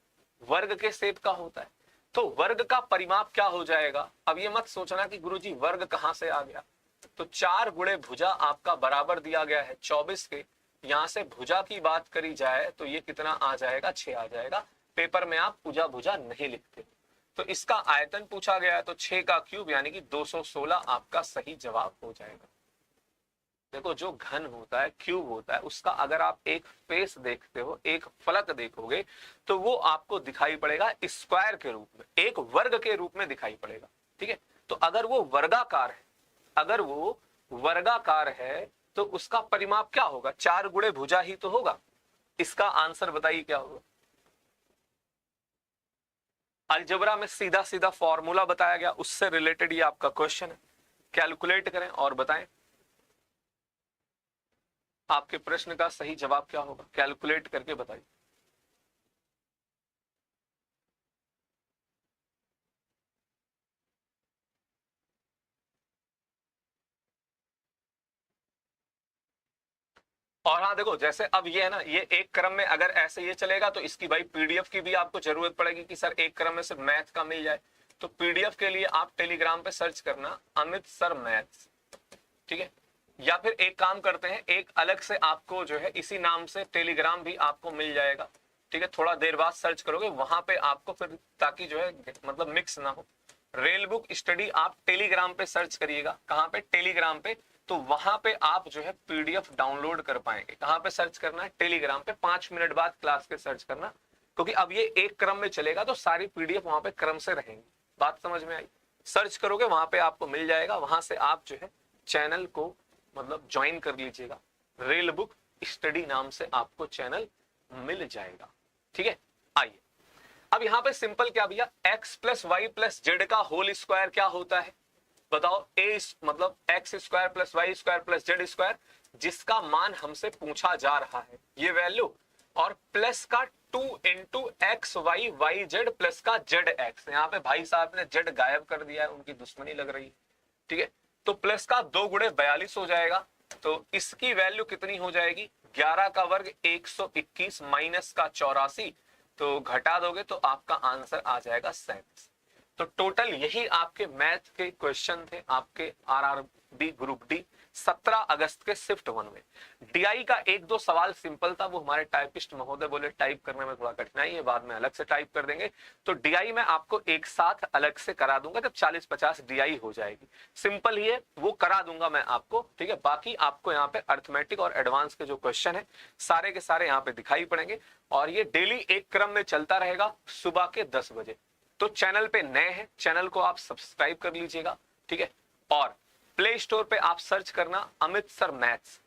वर्ग के शेप का होता है। तो वर्ग का परिमाप क्या हो जाएगा? अब ये मत सोचना कि गुरुजी वर्ग कहां से आ गया। तो 4 गुणे भुजा आपका बराबर दिया गया है 24 के, यहां से भुजा की बात करी जाए तो ये कितना आ जाएगा? 6 आ जाएगा। पेपर में आप भुजा भुजा नहीं लिखते, तो इसका आयतन पूछा गया है, तो 6 का क्यूब यानी कि 216 आपका सही जवाब हो जाएगा। देखो जो घन होता है, क्यूब होता है, उसका अगर आप एक फेस देखते हो, एक फलक देखोगे, तो वो आपको दिखाई पड़ेगा स्क्वायर के रूप में, एक वर्ग के रूप में दिखाई पड़ेगा, ठीक है? तो अगर वो वर्गाकार है, अगर वो वर्गाकार है तो उसका परिमाप क्या होगा? 4 गुणे भुजा ही तो होगा। इसका आंसर बताइए क्या होगा। अलजेब्रा में सीधा सीधा फॉर्मूला बताया गया, उससे रिलेटेड ये आपका क्वेश्चन है। कैलकुलेट करें और बताएं आपके प्रश्न का सही जवाब क्या होगा, कैलकुलेट करके बताइए। और हाँ देखो, जैसे अब ये है ना, ये एक क्रम में अगर ऐसे ये चलेगा तो इसकी भाई पीडीएफ की भी आपको जरूरत पड़ेगी कि सर एक क्रम में सिर्फ मैथ का मिल जाए। तो पीडीएफ के लिए आप टेलीग्राम पे सर्च करना अमित सर मैथ्स, ठीक है। या फिर एक काम करते हैं, एक अलग से आपको जो है इसी नाम से टेलीग्राम भी आपको मिल जाएगा, ठीक है। थोड़ा देर बाद सर्च करोगे वहां पे आपको फिर, ताकि जो है मतलब मिक्स ना हो। रेल बुक स्टडी आप टेलीग्राम पे सर्च करिएगा, कहां पे, टेलीग्राम पे। तो वहां पे आप जो है पीडीएफ डाउनलोड कर पाएंगे। कहां पे सर्च करना है, टेलीग्राम पे। 5 मिनट बाद क्लास के सर्च करना, क्योंकि अब ये एक क्रम में चलेगा तो सारी पीडीएफ वहां पे क्रम से रहेंगी। बात समझ में आई? सर्च करोगे वहां पे आपको मिल जाएगा, वहां से आप जो है चैनल को मतलब ज्वाइन कर लीजिएगा। रेल बुक स्टडी नाम से आपको चैनल मिल जाएगा, ठीक है। आइए अब यहां पे सिंपल क्या भैया, x plus y plus z का होल स्क्वायर क्या होता है बताओ। ए मतलब x square plus y square plus z square, जिसका मान हमसे पूछा जा रहा है ये वैल्यू, और प्लस का 2 into x y y z plus का जेड एक्स। यहाँ पे भाई साहब ने जेड गायब कर दिया है, उनकी दुश्मनी लग रही है, ठीक है। तो प्लस का 2 गुणे 42 हो जाएगा। तो इसकी वैल्यू कितनी हो जाएगी, 11 का वर्ग 121 माइनस का 84, तो घटा दोगे तो आपका आंसर आ जाएगा 37। तो टोटल यही आपके मैथ के क्वेश्चन थे आपके आरआरबी ग्रुप डी 17 अगस्त के शिफ्ट 1 में। डीआई का एक दो सवाल सिंपल था, वो हमारे टाइपिस्ट महोदय बोले टाइप करने में थोड़ा कठिनाई है, बाद में अलग से टाइप कर देंगे। तो डीआई में आपको एक साथ अलग से करा दूंगा जब 40-50 डीआई हो जाएगी। सिंपल ही है, वो करा दूंगा मैं आपको, ठीक है। बाकी आपको यहाँ पे अर्थमेटिक और एडवांस के जो क्वेश्चन है सारे के सारे यहाँ पे दिखाई पड़ेंगे, और ये डेली एक क्रम में चलता रहेगा सुबह के 10 बजे। तो चैनल पे नए हैं, चैनल को आप सब्सक्राइब कर लीजिएगा, ठीक है। और प्ले स्टोर पे आप सर्च करना अमित सर मैथ्स,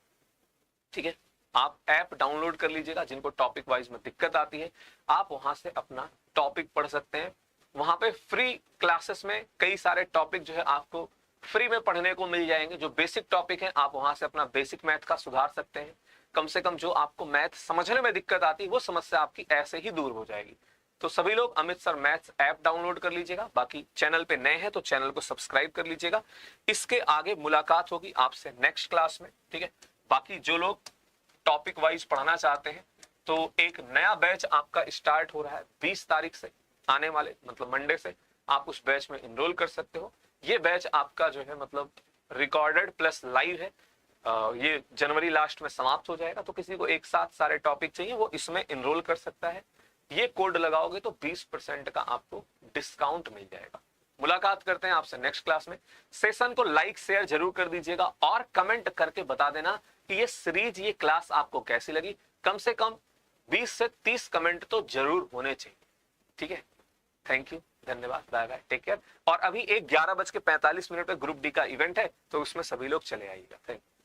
ठीक है। आप ऐप डाउनलोड कर लीजिएगा। जिनको टॉपिक वाइज में दिक्कत आती है आप वहां से अपना टॉपिक पढ़ सकते हैं। वहां पे फ्री क्लासेस में कई सारे टॉपिक जो है आपको फ्री में पढ़ने को मिल जाएंगे। जो बेसिक टॉपिक है आप वहां से अपना बेसिक मैथ का सुधार सकते हैं। कम से कम जो आपको मैथ समझने में दिक्कत आती है वो समस्या आपकी ऐसे ही दूर हो जाएगी। तो सभी लोग Amit sir maths app download कर लीजिएगा। बाकी चैनल पे नए हैं तो चैनल को सब्सक्राइब कर लीजिएगा। इसके आगे मुलाकात होगी आपसे नेक्स्ट क्लास में, ठीक है। बाकी जो लोग टॉपिक वाइज पढ़ना चाहते हैं तो एक नया बैच आपका स्टार्ट हो रहा है 20 तारीख से, आने वाले मतलब मंडे से आप उस बैच में इनरोल कर सकते हो। ये बैच आपका जो है मतलब रिकॉर्डेड प्लस लाइव है। ये जनवरी लास्ट में समाप्त हो जाएगा। तो किसी को एक साथ सारे टॉपिक चाहिए वो इसमें इनरोल कर सकता है। ये कोड लगाओगे तो 20% का आपको डिस्काउंट मिल जाएगा। मुलाकात करते हैं आपसे नेक्स्ट क्लास में। सेशन को लाइक शेयर जरूर कर दीजिएगा और कमेंट करके बता देना कि ये सीरीज, ये क्लास आपको कैसी लगी। कम से कम 20 से 30 कमेंट तो जरूर होने चाहिए, ठीक है। थैंक यू, धन्यवाद, बाय बाय, टेक केयर। और अभी एक 11:45 पे ग्रुप डी का इवेंट है तो उसमें सभी लोग चले आइएगा। Thank you.